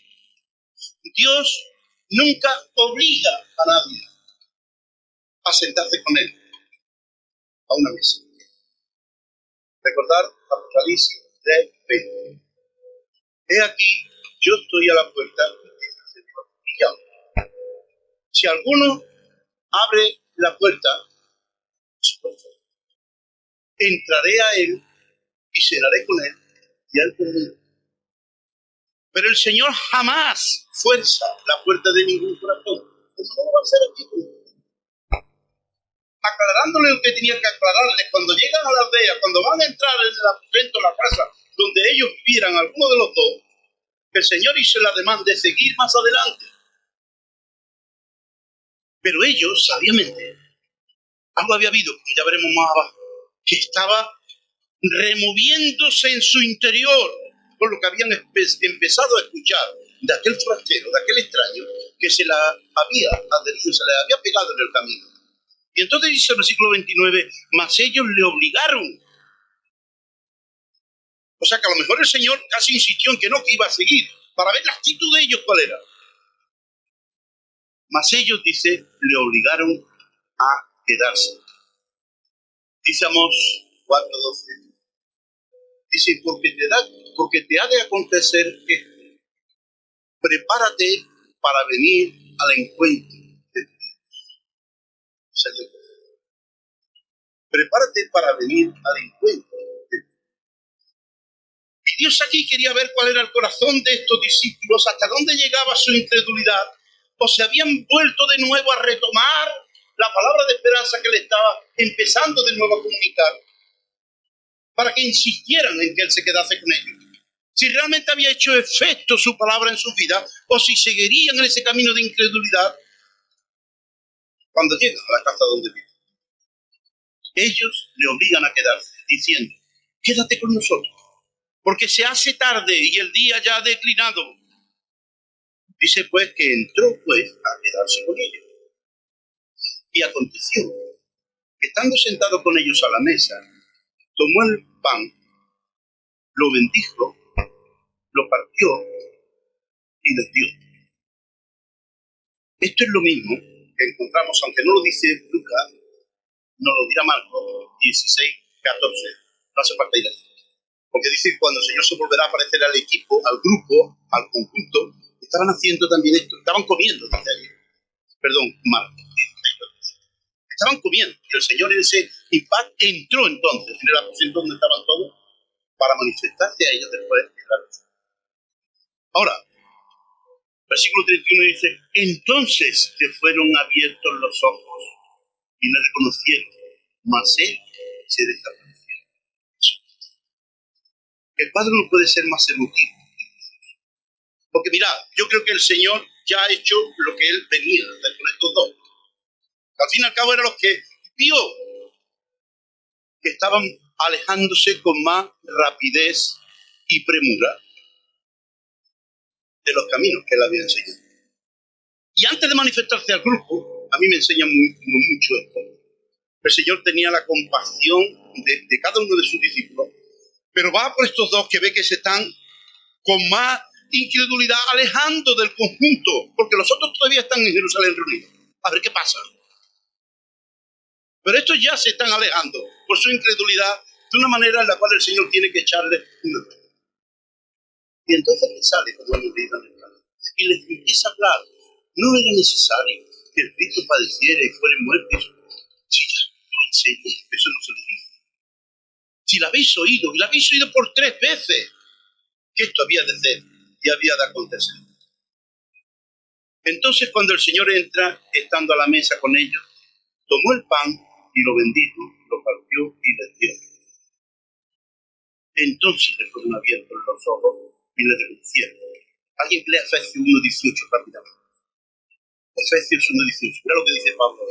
Dios nunca obliga a nadie a sentarse con él a una mesa. Recordar Apocalipsis 3:20. He aquí, yo estoy a la puerta, dice el Señor, y llamo. Si alguno abre la puerta, entraré a él y cenaré con él y él conmigo. Pero el Señor jamás fuerza la puerta de ningún corazón. Eso no lo va a hacer aquí. Aclarándole lo que tenía que aclararle, cuando llegan a la aldea, cuando van a entrar dentro de la casa donde ellos vivieran, alguno de los dos, el Señor hizo la demanda de seguir más adelante. Pero ellos, sabiamente, algo había habido, como ya veremos más abajo, que estaba removiéndose en su interior por lo que habían empezado a escuchar de aquel forastero, de aquel extraño, que se la había adherido, se le había pegado en el camino. Y entonces dice el versículo 29, mas ellos le obligaron. O sea que a lo mejor el Señor casi insistió en que no, que iba a seguir, para ver la actitud de ellos cuál era. Mas ellos, dice, le obligaron a quedarse. Dice Amós 4:12. Dice, porque te ha de acontecer esto. Prepárate para venir al encuentro de Dios. Prepárate para venir al encuentro de Dios. Y Dios aquí quería ver cuál era el corazón de estos discípulos, hasta dónde llegaba su incredulidad, o se habían vuelto de nuevo a retomar la palabra de esperanza que le estaba empezando de nuevo a comunicar, para que insistieran en que él se quedase con ellos. Si realmente había hecho efecto su palabra en su vida, o si seguirían en ese camino de incredulidad cuando llegan a la casa donde viven. Ellos le obligan a quedarse, diciendo, quédate con nosotros, porque se hace tarde y el día ya ha declinado. Dice pues que entró pues a quedarse con ellos. Y aconteció Estando sentado con ellos a la mesa, tomó el pan, lo bendijo, lo partió y les dio. Esto es lo mismo que encontramos, aunque no lo dice Lucas, no lo dirá Marcos 16, 14. No hace falta ir ahí. Porque dice que cuando el Señor se volverá a aparecer al equipo, al grupo, al conjunto, estaban haciendo también esto. Estaban comiendo, dice ahí. Perdón, Marcos 16, 14. Estaban comiendo. Y el Señor en ese impacto entró entonces en el aposento donde estaban todos para manifestarse a ellos después de la luz. Ahora, versículo 31 dice, entonces le fueron abiertos los ojos y le reconocieron, mas él se desapareció. El Padre no puede ser más emotivo. Porque mirad, yo creo que el Señor ya ha hecho lo que él venía a hacer con estos dos. Al fin y al cabo eran los que vio que estaban alejándose con más rapidez y premura de los caminos que él había enseñado. Y antes de manifestarse al grupo, a mí me enseña mucho esto. El Señor tenía la compasión de cada uno de sus discípulos, pero va por estos dos que ve que se están con más incredulidad alejando del conjunto, porque los otros todavía están en Jerusalén reunidos. A ver qué pasa. Pero estos ya se están alejando por su incredulidad de una manera en la cual el Señor tiene que echarle una mano. Y entonces le sale, como hemos leído en el canal, y les empieza a hablar. No era necesario que el Cristo padeciera y fuera muerto. Si ya lo enseñé, eso no se lo dice. Si lo habéis oído, y lo habéis oído por 3 veces, que esto había de ser y había de acontecer. Entonces, cuando el Señor entra, estando a la mesa con ellos, tomó el pan y lo bendijo, lo partió y les dio. Entonces le fueron abiertos los ojos y le reconocieron. Alguien lea Efesios 1:18 rápidamente. Efesios 1:18. Mira lo que dice Pablo.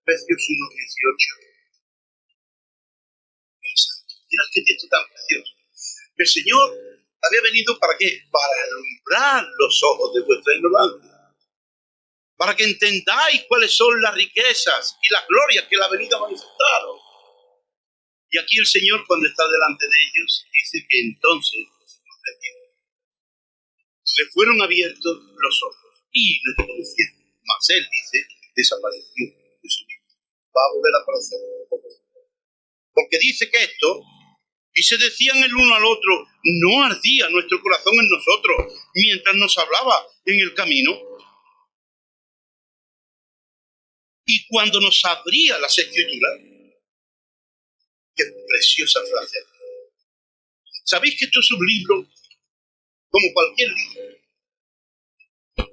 Efesios 1:18. Mira qué texto tan precioso. El Señor había venido ¿para qué? Para alumbrar los ojos de vuestra ignorancia. Para que entendáis cuáles son las riquezas y las glorias que Él ha venido a manifestar. Y aquí el Señor, cuando está delante de ellos, dice que entonces le fueron abiertos los ojos y le reconocieron. Mas Él dice, desapareció de su vida. Va a volver a aparecer. Porque dice que esto, y se decían el uno al otro, no ardía nuestro corazón en nosotros mientras nos hablaba en el camino. Y cuando nos abría las Escrituras, qué preciosa frase. ¿Sabéis que esto es un libro como cualquier libro?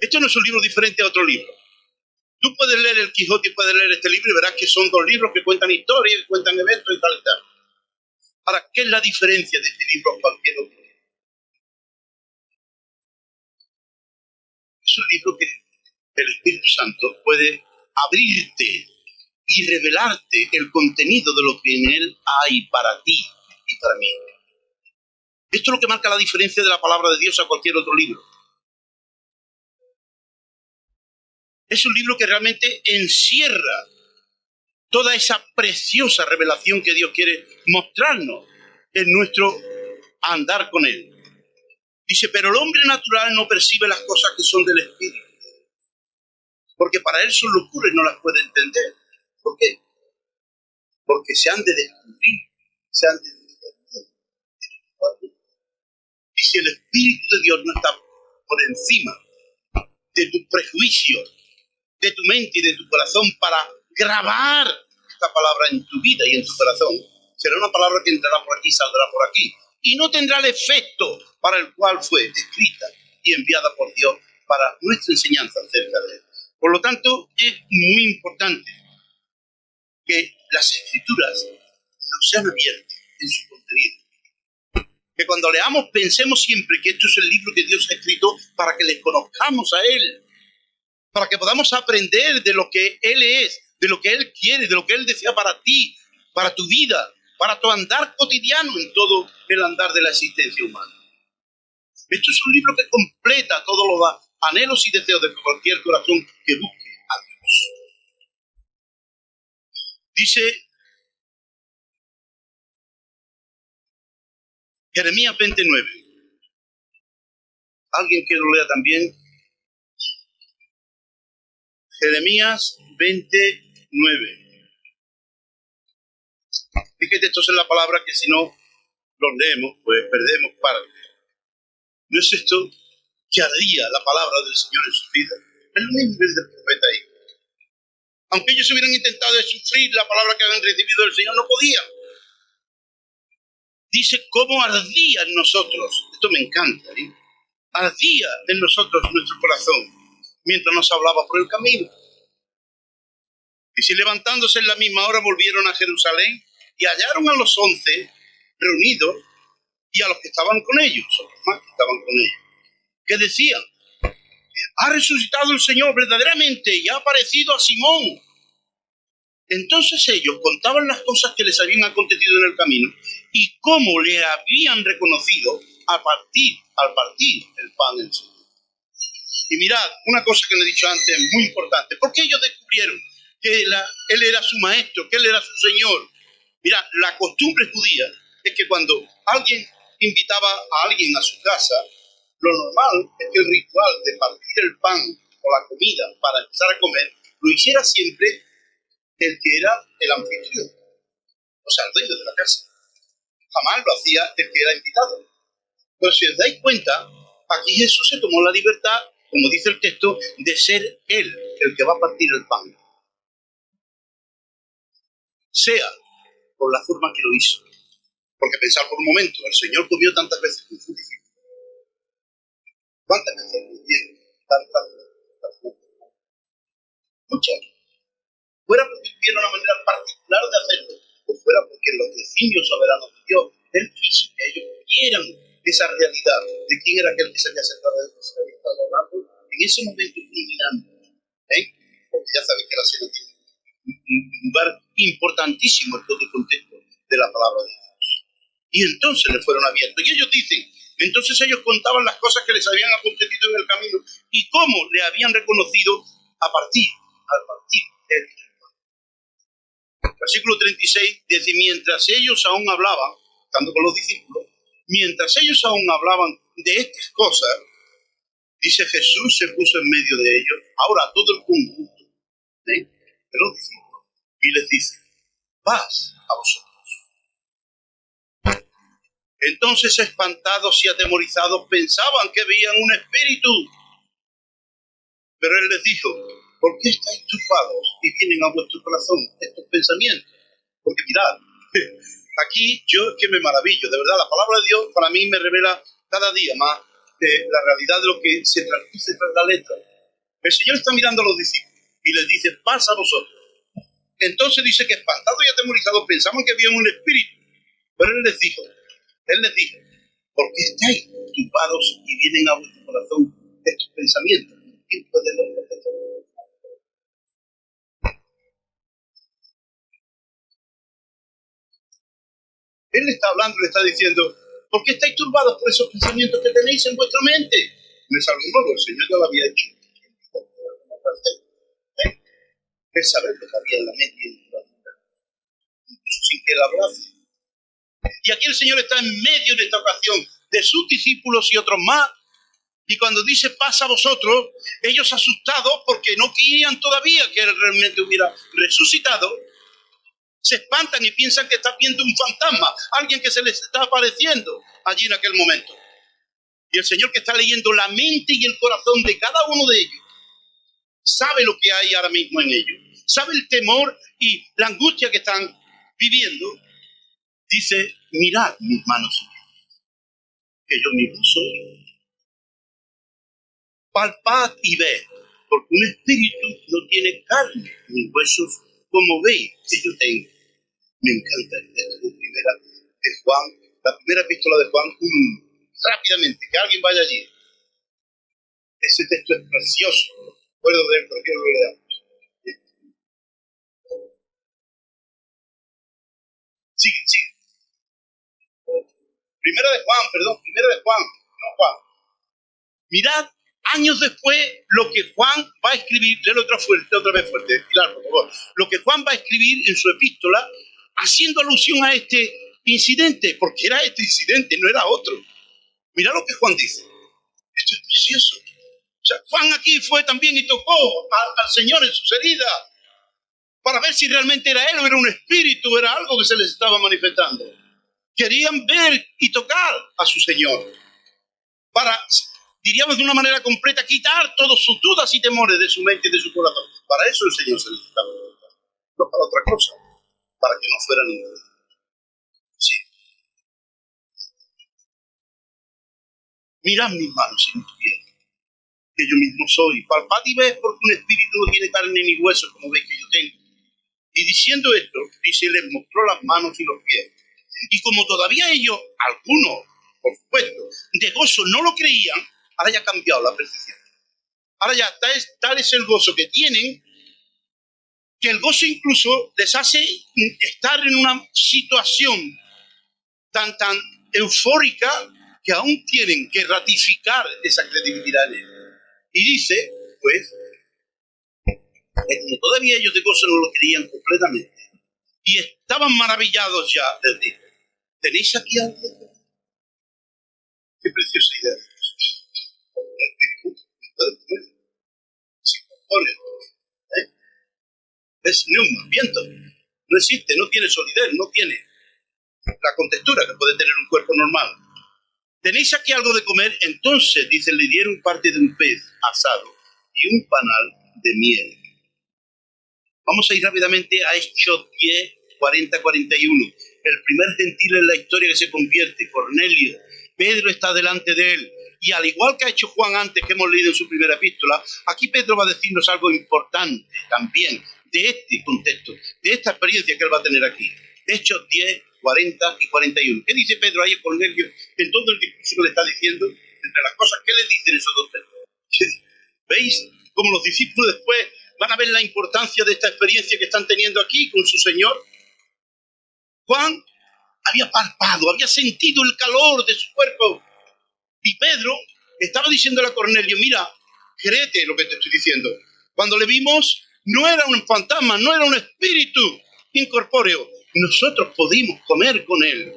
Esto no es un libro diferente a otro libro. Tú puedes leer el Quijote y puedes leer este libro y verás que son 2 libros que cuentan historias, que cuentan eventos y tal y tal. Ahora, ¿qué es la diferencia de este libro a cualquier otro libro? Es un libro que el Espíritu Santo puede abrirte y revelarte el contenido de lo que en él hay para ti y para mí. Esto es lo que marca la diferencia de la palabra de Dios a cualquier otro libro. Es un libro que realmente encierra toda esa preciosa revelación que Dios quiere mostrarnos en nuestro andar con Él. Dice, pero el hombre natural no percibe las cosas que son del Espíritu, porque para él son locuras y no las puede entender. ¿Por qué? Porque se han de descubrir, se han de entender. Y si el Espíritu de Dios no está por encima de tu prejuicio, de tu mente y de tu corazón para grabar esta palabra en tu vida y en tu corazón, será una palabra que entrará por aquí y saldrá por aquí. Y no tendrá el efecto para el cual fue escrita y enviada por Dios para nuestra enseñanza acerca de él. Por lo tanto, es muy importante que las Escrituras nos sean abiertas en su contenido. Que cuando leamos pensemos siempre que esto es el libro que Dios ha escrito para que le conozcamos a Él, para que podamos aprender de lo que Él es, de lo que Él quiere, de lo que Él desea para ti, para tu vida, para tu andar cotidiano en todo el andar de la existencia humana. Esto es un libro que completa todo anhelos y deseos de cualquier corazón que busque a Dios. Dice Jeremías 29. ¿Alguien que lo lea también? Jeremías 29. Fíjate, esto es la palabra que si no los leemos, pues perdemos parte. ¿No es esto que ardía la palabra del Señor en su vida? Es lo mismo del profeta ahí. Aunque ellos hubieran intentado de sufrir la palabra que habían recibido del Señor, no podían. Dice cómo ardía en nosotros. Esto me encanta, ¿eh? Ardía en nosotros nuestro corazón mientras nos hablaba por el camino. Y si levantándose en la misma hora volvieron a Jerusalén y hallaron a los 11 reunidos y a los que estaban con ellos, o los más que estaban con ellos, que decían: ha resucitado el Señor verdaderamente y ha aparecido a Simón. Entonces ellos contaban las cosas que les habían acontecido en el camino y cómo le habían reconocido al partir el pan en sí. Y mirad, una cosa que le he dicho antes muy importante. ¿Por qué ellos descubrieron que él era su maestro, que él era su Señor? Mirad, la costumbre judía es que cuando alguien invitaba a alguien a su casa, lo normal es que el ritual de partir el pan o la comida para empezar a comer lo hiciera siempre el que era el anfitrión, o sea, el dueño de la casa. Jamás lo hacía el que era invitado. Pero si os dais cuenta, aquí Jesús se tomó la libertad, como dice el texto, de ser él el que va a partir el pan. Sea por la forma que lo hizo. Porque pensad por un momento, el Señor comió tantas veces con su discípulo. ¿Cuántas veces lo hicieron? Tantas veces. Muchas. Fuera porque tuviera una manera particular de hacerlo, o fuera porque los designios soberanos de Dios, Él quiso que ellos vieran esa realidad de quién era aquel que se había acercado a Él, que se había estado hablando, en ese momento culminante. Porque ya sabéis que la cena tiene un lugar importantísimo en todo el contexto de la palabra de Dios. Y entonces le fueron abiertos. Y ellos dicen, entonces ellos contaban las cosas que les habían acontecido en el camino y cómo le habían reconocido al partir el Versículo 36 dice: mientras ellos aún hablaban, estando con los discípulos, mientras ellos aún hablaban de estas cosas, dice, Jesús se puso en medio de ellos, ahora todo el conjunto de los discípulos, y les dice: paz a vosotros. Entonces, espantados y atemorizados, pensaban que veían un espíritu. Pero él les dijo: ¿por qué estáis turbados y vienen a vuestro corazón estos pensamientos? Porque mirad, aquí yo es que me maravillo, de verdad, la palabra de Dios para mí me revela cada día más la realidad de lo que se traduce tras la letra. El Señor está mirando a los discípulos y les dice: paz a vosotros. Entonces dice que espantados y atemorizados pensaban que había un espíritu. Pero él les dijo, ¿por qué estáis turbados y vienen a vuestro corazón estos pensamientos? Él le está hablando, le está diciendo: ¿por qué estáis turbados por esos pensamientos que tenéis en vuestra mente? No es algo nuevo, el Señor ya lo había hecho. Es saber lo que había en la mente y en el corazón, incluso sin que él hablase. Y aquí el Señor está en medio de esta ocasión de sus discípulos y otros más. Y cuando dice paz a vosotros, ellos asustados porque no creían todavía que él realmente hubiera resucitado, se espantan y piensan que está viendo un fantasma, alguien que se les está apareciendo allí en aquel momento. Y el Señor, que está leyendo la mente y el corazón de cada uno de ellos, sabe lo que hay ahora mismo en ellos, sabe el temor y la angustia que están viviendo. Dice: mirad mis manos y pies, que yo mismo soy. Palpad y ved, porque un espíritu no tiene carne ni huesos, como veis que yo tengo. Me encanta el texto de primera de Juan, la primera epístola de Juan 1. Rápidamente, que alguien vaya allí. Ese texto es precioso. Puedo leer, pero quiero que lo leamos. Sigue. Primera de Juan, no Juan. Mirad Años después, lo que Juan va a escribir, léelo otra vez fuerte, Pilar, por favor, lo que Juan va a escribir en su epístola, haciendo alusión a este incidente, porque era este incidente, no era otro. Mira lo que Juan dice. Esto es precioso. O sea, Juan aquí fue también y tocó al Señor en sus heridas para ver si realmente era él o era un espíritu, era algo que se les estaba manifestando. Querían ver y tocar a su Señor para, diríamos de una manera completa, quitar todas sus dudas y temores de su mente y de su corazón. Para eso el Señor se les estaba manifestando, no para otra cosa, para que no fueran engañados. Sí. Mirad mis manos y mis pies, que yo mismo soy. Palpad y ved, porque un espíritu no tiene carne ni hueso, como veis que yo tengo. Y diciendo esto, dice, les mostró las manos y los pies. Y como todavía ellos, algunos, por supuesto, de gozo no lo creían, ahora ya ha cambiado la percepción. Ahora ya tal es el gozo que tienen, que el gozo incluso les hace estar en una situación tan eufórica que aún tienen que ratificar esa credibilidad en él. Y dice, pues, que como todavía ellos de gozo no lo creían completamente, y estaban maravillados ya, les dijo, ¿tenéis aquí algo? Qué preciosa idea. Si compone, es neuma, viento. No existe, no tiene solidez, no tiene la contextura que puede tener un cuerpo normal. ¿Tenéis aquí algo de comer? Entonces, dice, le dieron parte de un pez asado y un panal de miel. Vamos a ir rápidamente a Hechos 10, 40, 41. El primer gentil en la historia que se convierte, Cornelio. Pedro está delante de él. Y al igual que ha hecho Juan antes, que hemos leído en su primera epístola, aquí Pedro va a decirnos algo importante también de este contexto, de esta experiencia que él va a tener aquí. Hechos 10, 40 y 41. ¿Qué dice Pedro ahí a Cornelio en todo el discurso que le está diciendo? Entre las cosas, ¿qué le dicen esos dos textos? ¿Veis cómo los discípulos después van a ver la importancia de esta experiencia que están teniendo aquí con su Señor? Juan había palpado, había sentido el calor de su cuerpo. Y Pedro estaba diciéndole a Cornelio, mira, créete lo que te estoy diciendo. Cuando le vimos, no era un fantasma, no era un espíritu incorpóreo. Nosotros pudimos comer con él.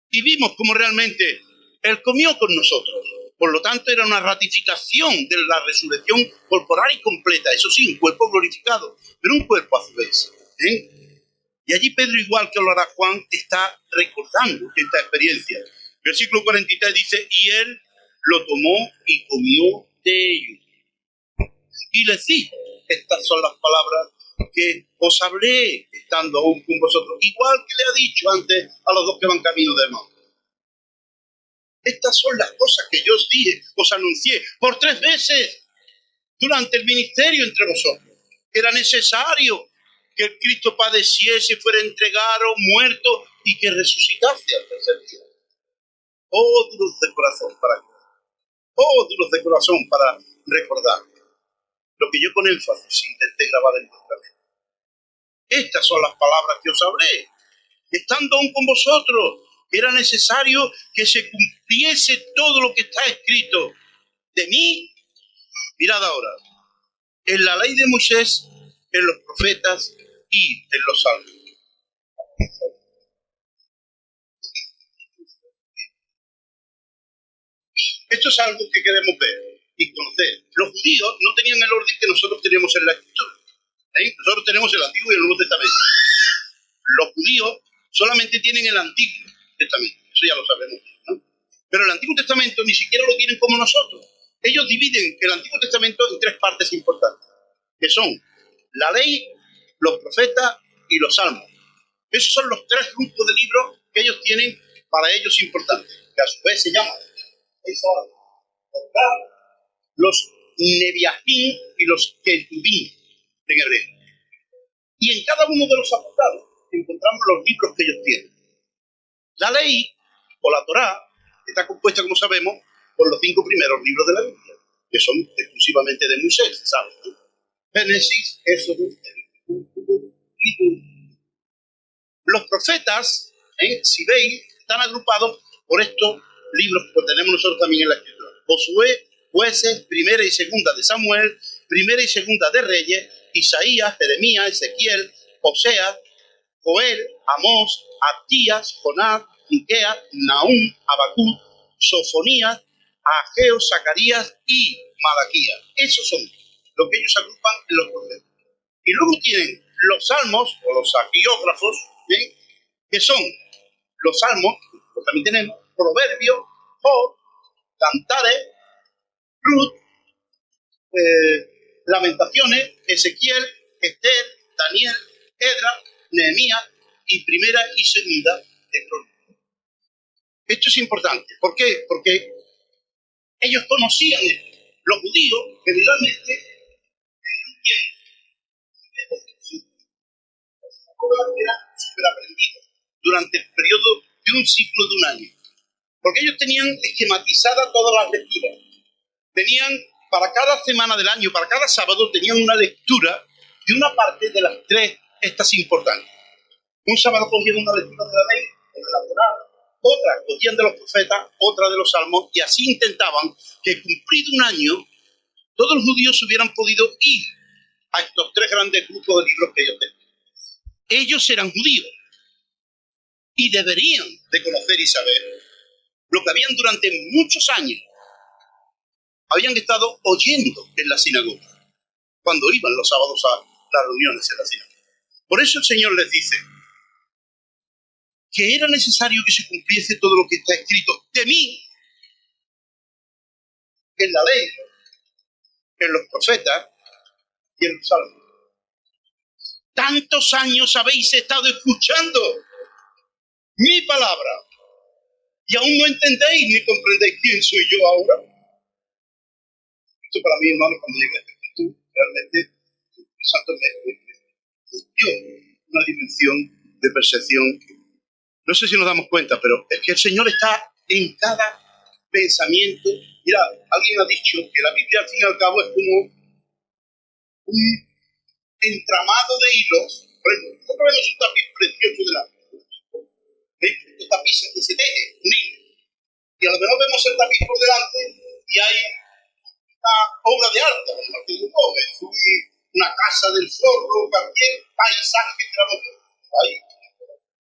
Y vimos cómo realmente él comió con nosotros. Por lo tanto, era una ratificación de la resurrección corporal y completa. Eso sí, un cuerpo glorificado, pero un cuerpo a su vez. Y allí Pedro, igual que lo hará Juan, está recordando esta experiencia. Versículo 43 dice, y él lo tomó y comió de ello. Y les dijo, estas son las palabras que os hablé estando aún con vosotros, igual que le ha dicho antes a los dos que van camino de Emaús. Estas son las cosas que yo os dije, os anuncié por 3 veces durante el ministerio entre vosotros. Era necesario que el Cristo padeciese, fuera entregado, muerto y que resucitase al tercer día. Oh, duros de corazón para recordar lo que yo con énfasis intenté grabar en vuestra mente. Estas son las palabras que os hablé, estando aún con vosotros. Era necesario que se cumpliese todo lo que está escrito de mí. Mirad ahora, en la ley de Moisés, en los profetas y en los salmos. Esto es algo que queremos ver y conocer. Los judíos no tenían el orden que nosotros tenemos en la Escritura. Nosotros tenemos el Antiguo y el Nuevo Testamento. Los judíos solamente tienen el Antiguo Testamento. Eso ya lo sabemos, ¿no? Pero el Antiguo Testamento ni siquiera lo tienen como nosotros. Ellos dividen el Antiguo Testamento en 3 partes importantes, que son la ley, los profetas y los salmos. Esos son los 3 grupos de libros que ellos tienen para ellos importantes, que a su vez se llaman los Neviahim y los Ketubim en hebreo. Y en cada uno de los apartados encontramos los libros que ellos tienen. La ley, o la Torá, está compuesta, como sabemos, por los 5 primeros libros de la Biblia, que son exclusivamente de Moisés, ¿sabes? Génesis, Éxodo, los profetas, si veis, están agrupados por estos libros que tenemos nosotros también en la Escritura. Josué, Jueces, primera y segunda de Samuel, primera y segunda de Reyes, Isaías, Jeremías, Ezequiel, Oseas, Joel, Amós, Abdías, Jonás, Miqueas, Nahum, Habacuc, Sofonías, Ageo, Zacarías y Malaquías. Esos son lo que ellos agrupan en los profetas. Y luego tienen los salmos, o los agiógrafos, ¿bien?, que son los salmos, pues también tenemos Proverbios, Job, Cantares, Ruth, Lamentaciones, Ezequiel, Esther, Daniel, Edra, Nehemías y primera y segunda de Crónicas. Esto es importante. ¿Por qué? Porque ellos conocían esto. Los judíos generalmente eran súper aprendidos durante el periodo de un ciclo de un año. Porque ellos tenían esquematizadas todas las lecturas. Tenían, para cada semana del año, para cada sábado, tenían una lectura de una parte de las tres estas importantes. Un sábado cogían una lectura de la ley, de la Torá, otra cogían de los profetas, otra de los salmos, y así intentaban que, cumplido un año, todos los judíos hubieran podido ir a estos tres grandes grupos de libros que ellos tenían. Ellos eran judíos y deberían de conocer y saber lo que habían durante muchos años habían estado oyendo en la sinagoga, cuando iban los sábados a las reuniones en la sinagoga. Por eso el Señor les dice que era necesario que se cumpliese todo lo que está escrito de mí, en la ley, en los profetas y en los salmos. Tantos años habéis estado escuchando mi palabra y aún no entendéis ni comprendéis quién soy yo ahora. Esto para mí, hermano, cuando llegué a este punto, realmente el Santo me dio una dimensión de percepción. No sé si nos damos cuenta, pero es que el Señor está en cada pensamiento. Mira, alguien ha dicho que la Biblia al fin y al cabo es como un entramado de hilos. Por ejemplo, nosotros vemos un tapiz precioso delante. Estos tapices que se tejen, un hilo. Y a lo mejor vemos el tapiz por delante y hay una obra de arte, como Martín Gómez, una casa del zorro, cualquier paisaje que queramos ver. Ahí,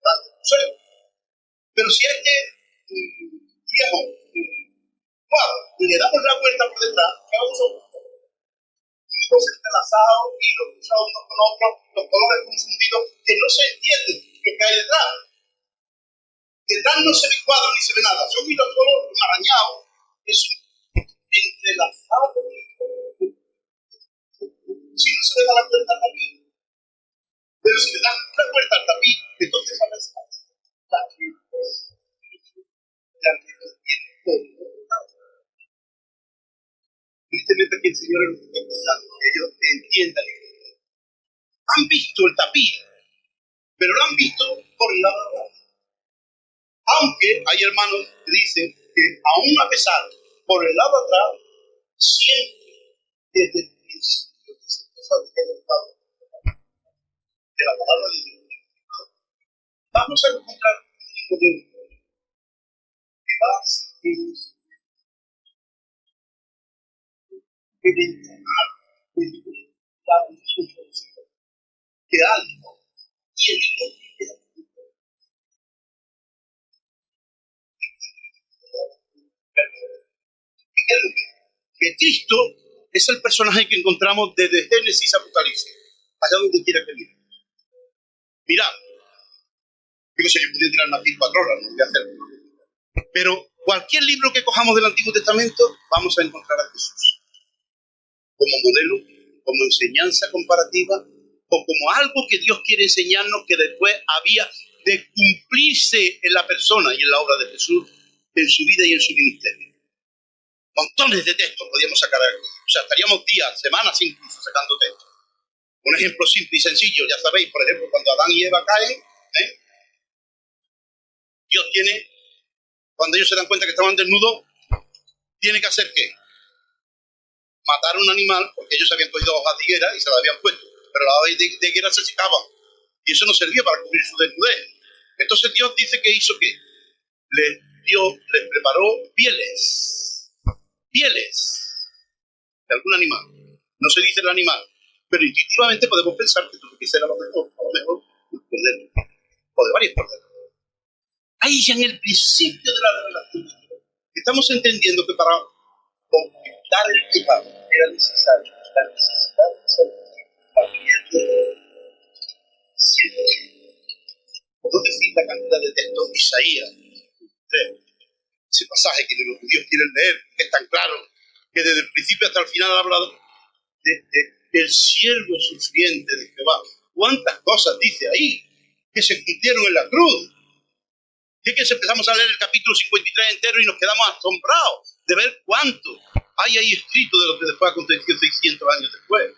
grande, pero si a este viejo cuadro le damos la vuelta por detrás, quedamos hilos entrelazados, hilos cruzados unos con otros, los colores confundidos, que no se entiende lo que hay detrás. Detrás no se ve cuadro ni se ve nada, son hilos solo arañados. Es un entrelazado. Si no se le da la vuelta al tapiz, pero si le das la vuelta al tapiz, entonces sabes tristemente que el Señor nos está pensando que ellos entiendan. Han visto el tapiz, pero lo han visto por el lado de atrás. Aunque hay hermanos que dicen que aún a pesar por el lado de atrás, siempre desde el principio que se empezó a de la palabra de Dios, vamos a encontrar un tipo de que vas que entonar, que algo y el hijo que Cristo es el personaje que encontramos desde Génesis a Apocalipsis, allá donde quiera que viva. Mirad, yo no sé, yo podría tirarme aquí 4 horas, no voy a hacerlo. Pero cualquier libro que cojamos del Antiguo Testamento, vamos a encontrar a Jesús como modelo, como enseñanza comparativa, o como algo que Dios quiere enseñarnos que después había de cumplirse en la persona y en la obra de Jesús, en su vida y en su ministerio. Montones de textos podíamos sacar aquí. O sea, estaríamos días, semanas incluso sacando textos. Un ejemplo simple y sencillo, ya sabéis, por ejemplo, cuando Adán y Eva caen, Dios tiene, cuando ellos se dan cuenta que estaban desnudos, tiene que hacer ¿qué? Matar a un animal, porque ellos habían cogido hojas de higuera y se las habían puesto, pero las hojas de higuera se secaban, y eso no servía para cubrir su desnudez. Entonces Dios dice que hizo que les preparó pieles, de algún animal. No se dice el animal, pero intuitivamente podemos pensar que tuvo que ser a lo mejor un cordero, o de varios corderos. Ahí ya en el principio de la revelación, estamos entendiendo que para conquistar el pecado era necesario la necesidad de ser siempre. Puedo decir la cantidad de textos de Isaías, ese pasaje que los judíos quieren leer, que es tan claro, que desde el principio hasta el final ha hablado del siervo sufriente de Jehová. ¿Cuántas cosas dice ahí que se cumplieron en la cruz? Y que empezamos a leer el capítulo 53 entero y nos quedamos asombrados de ver cuánto hay ahí escrito de lo que después aconteció 600 años después.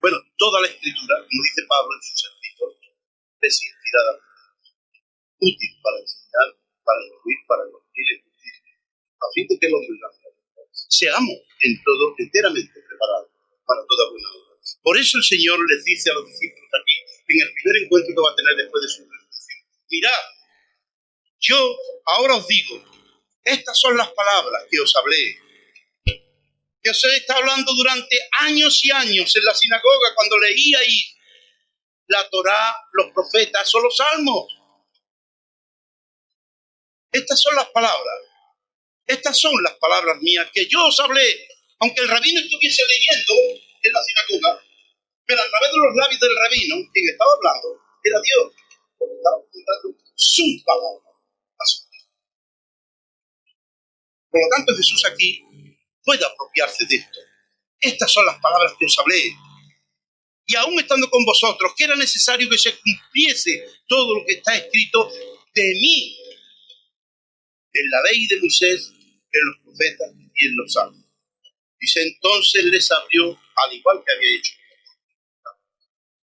Bueno, toda la escritura, como dice Pablo en sus escritos, es inspirada, útil para enseñar, para instruir, para corregir en justicia, a fin de que los hombres seamos en todo enteramente preparados para toda buena obra. Por eso el Señor les dice a los discípulos aquí, en el primer encuentro que va a tener después de su resurrección: mirad, yo ahora os digo, estas son las palabras que os hablé, que os he estado hablando durante años y años en la sinagoga cuando leíais la Torá, los profetas o los salmos. Estas son las palabras mías que yo os hablé, aunque el rabino estuviese leyendo en la sinagoga, pero a través de los labios del rabino, quien estaba hablando era Dios, porque estaba contando sus palabras. Por lo tanto, Jesús aquí puede apropiarse de esto. Estas son las palabras que os hablé. Y aún estando con vosotros, que era necesario que se cumpliese todo lo que está escrito de mí en la ley de Moisés, en los profetas y en los salmos. Dice, entonces les abrió, al igual que había hecho.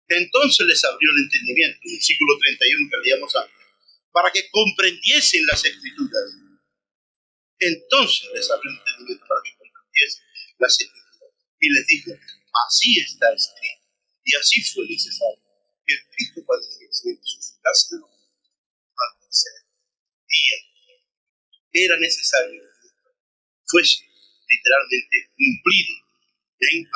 Entonces les abrió el entendimiento, en el versículo 31 que leíamos antes, para que comprendiesen las escrituras. Entonces les abrió el entendimiento para que comprendiesen las escrituras. Y les dijo, así está escrito. Y así fue necesario que el Cristo padeciese y resucitase de los muertos al tercer día. Era necesario que fuese literalmente cumplido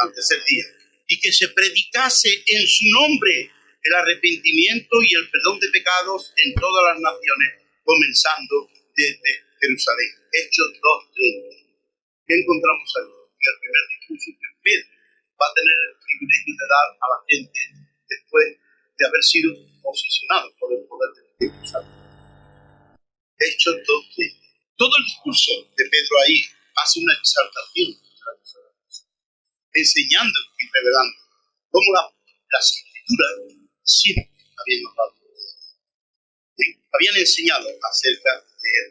al tercer día y que se predicase en su nombre el arrepentimiento y el perdón de pecados en todas las naciones, comenzando desde Jerusalén. Hechos 2:30. ¿Qué encontramos ahí? En el primer discurso que Pedro va a tener el privilegio de dar a la gente después de haber sido posesionados por el poder del Espíritu Santo. Hechos 2:30. Todo el discurso de Pedro ahí hace una exaltación de la persona, enseñando y revelando cómo las escrituras siempre habían hablado, habían enseñado acerca de él.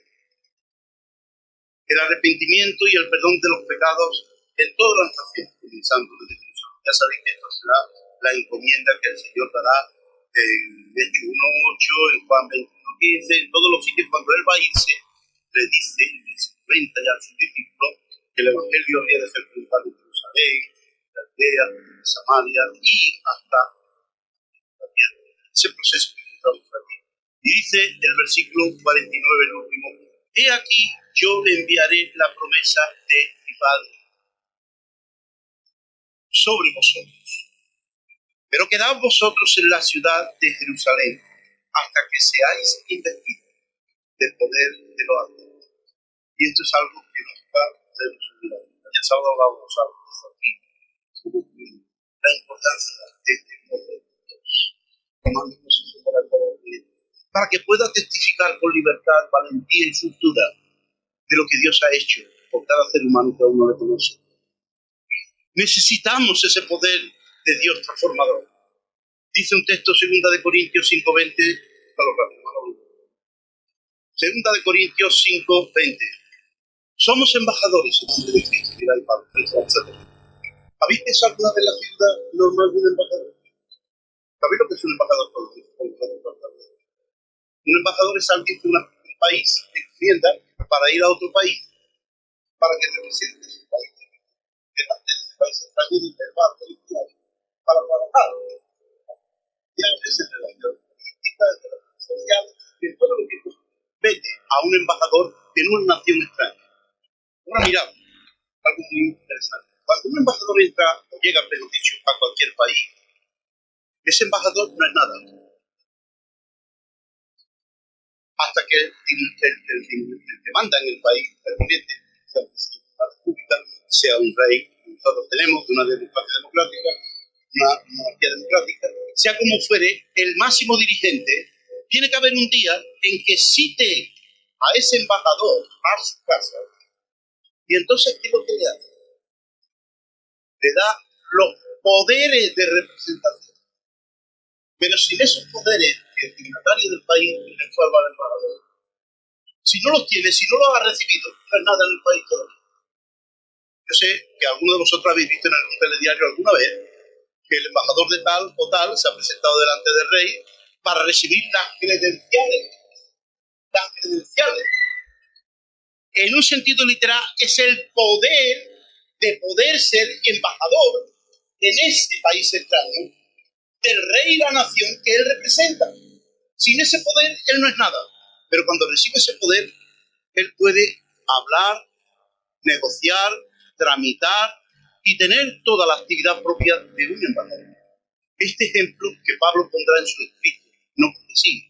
El arrepentimiento y el perdón de los pecados en todas las naciones, comenzando desde Jerusalén. Ya sabéis que esto será la encomienda que el Señor dará en Hechos 1:8, en Juan 21:15, en todos los sitios. Cuando Él va a irse, le dice, se cuenta ya a sus discípulos, que el Evangelio había de ser predicado en Jerusalén, en Judea, en Samaria y hasta la tierra. Ese proceso que encontramos aquí. Y dice el versículo 49, el último, he aquí, yo le enviaré la promesa de mi Padre sobre vosotros. Pero quedaos vosotros en la ciudad de Jerusalén hasta que seáis investidos del poder de lo alto. Y esto es algo que nos va a hacer olvidar. Ya se ha hablado de los árboles aquí. La importancia de este poder de Dios. Para que pueda testificar con libertad, valentía y soltura de lo que Dios ha hecho por cada ser humano que aún no le conoce. Necesitamos ese poder de Dios transformador. Dice un texto, 2 Corintios 5:20, 2 Corintios 5:20. Somos embajadores de Cristo. ¿Habéis pensado alguna vez la figura normal de un embajador? ¿Sabéis lo que es un embajador? Un embajador es alguien de un país que encomienda para ir a otro país, para que represente su país, delante de ese país extraño de intervalo, para trabajar. Y a veces en relaciones políticas, en relaciones sociales, en todo lo que vete a un embajador en una nación extraña. Ahora mirad, algo muy interesante. Cuando un embajador entra o llega, mejor dicho, a cualquier país, ese embajador no es nada. Hasta que el que manda en el país permanente, sea el presidente de la República, sea un rey, que nosotros tenemos, de una democracia democrática, una monarquía democrática, sea como fuere, el máximo dirigente, tiene que haber un día en que cite a ese embajador a su casa, y entonces, ¿qué es lo que le hace? Le da los poderes de representación. Pero sin esos poderes, el dignatario del país le fue al embajador. Si no los tiene, si no los ha recibido, no es nada en el país todavía. Yo sé que alguno de vosotros habéis visto en algún telediario alguna vez que el embajador de tal o tal se ha presentado delante del rey para recibir las credenciales. Las credenciales. En un sentido literal, es el poder de poder ser embajador en este país extraño del rey y la nación que él representa. Sin ese poder, él no es nada. Pero cuando recibe ese poder, él puede hablar, negociar, tramitar y tener toda la actividad propia de un embajador. Este ejemplo que Pablo pondrá en su escrito, no porque sí,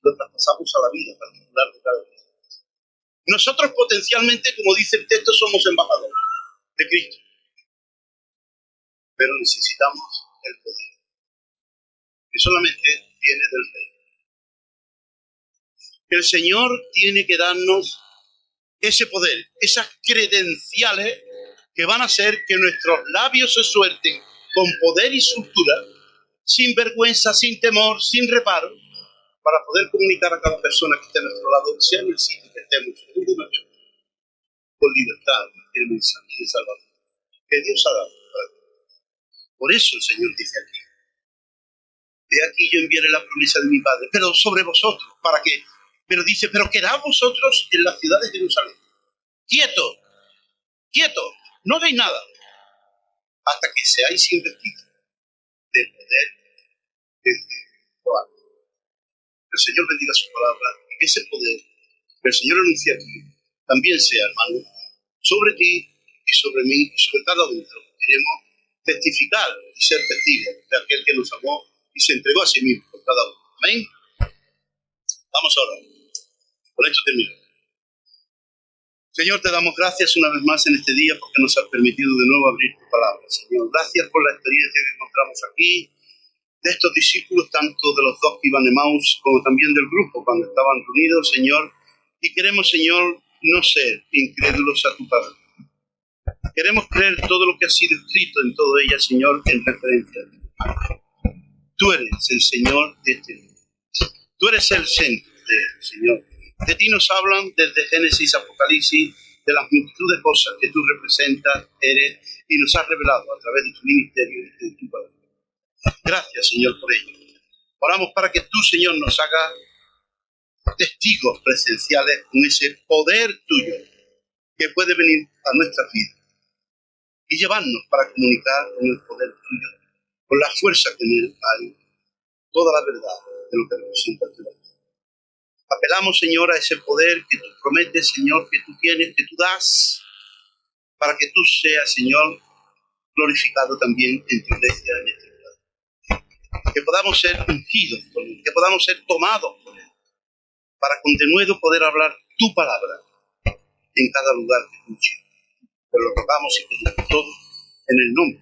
lo traspasamos a la vida particular de cada uno. Nosotros potencialmente, como dice el texto, somos embajadores de Cristo, pero necesitamos el poder, que solamente viene del rey. El Señor tiene que darnos ese poder, esas credenciales que van a hacer que nuestros labios se suelten con poder y soltura, sin vergüenza, sin temor, sin reparo, para poder comunicar a cada persona que esté a nuestro lado, sea en el sitio que estemos, con libertad, el mensaje de salvación que Dios ha dado. Por eso el Señor dice aquí: de aquí yo enviaré la promesa de mi Padre, pero sobre vosotros, ¿para qué? Pero dice, pero quedad vosotros en la ciudad de Jerusalén, quietos, quietos, no veis nada, hasta que seáis investidos de poder desde lo alto. El Señor bendiga su palabra y que ese poder que el Señor anuncia aquí también sea, hermano, sobre ti y sobre mí y sobre cada uno. Queremos testificar y ser testigos de aquel que nos amó y se entregó a sí mismo por cada uno. Amén. Vamos ahora. Con esto termino. Señor, te damos gracias una vez más en este día porque nos has permitido de nuevo abrir tu palabra. Señor, gracias por la experiencia que encontramos aquí, de estos discípulos, tanto de los dos que iban de Emaús como también del grupo cuando estaban reunidos, Señor. Y queremos, Señor, no ser incrédulos a tu palabra. Queremos creer todo lo que ha sido escrito en todo ella, Señor, en referencia a ti. Tú eres el Señor de este mundo. Tú eres el centro de él, Señor. De ti nos hablan desde Génesis, Apocalipsis, de las multitud de cosas que tú representas, eres y nos has revelado a través de tu ministerio y de tu palabra. Gracias, Señor, por ello. Oramos para que tú, Señor, nos hagas testigos presenciales con ese poder tuyo que puede venir a nuestras vidas y llevarnos para comunicar con el poder tuyo, con la fuerza que en él hay, toda la verdad de lo que representa tu vida. Apelamos, Señor, a ese poder que tú prometes, Señor, que tú tienes, que tú das, para que tú seas, Señor, glorificado también en tu iglesia en este lugar. Que podamos ser ungidos por él, que podamos ser tomados por él, para con denuedo poder hablar tu palabra en cada lugar que escuche. Pero lo rogamos y pedimos todo en el nombre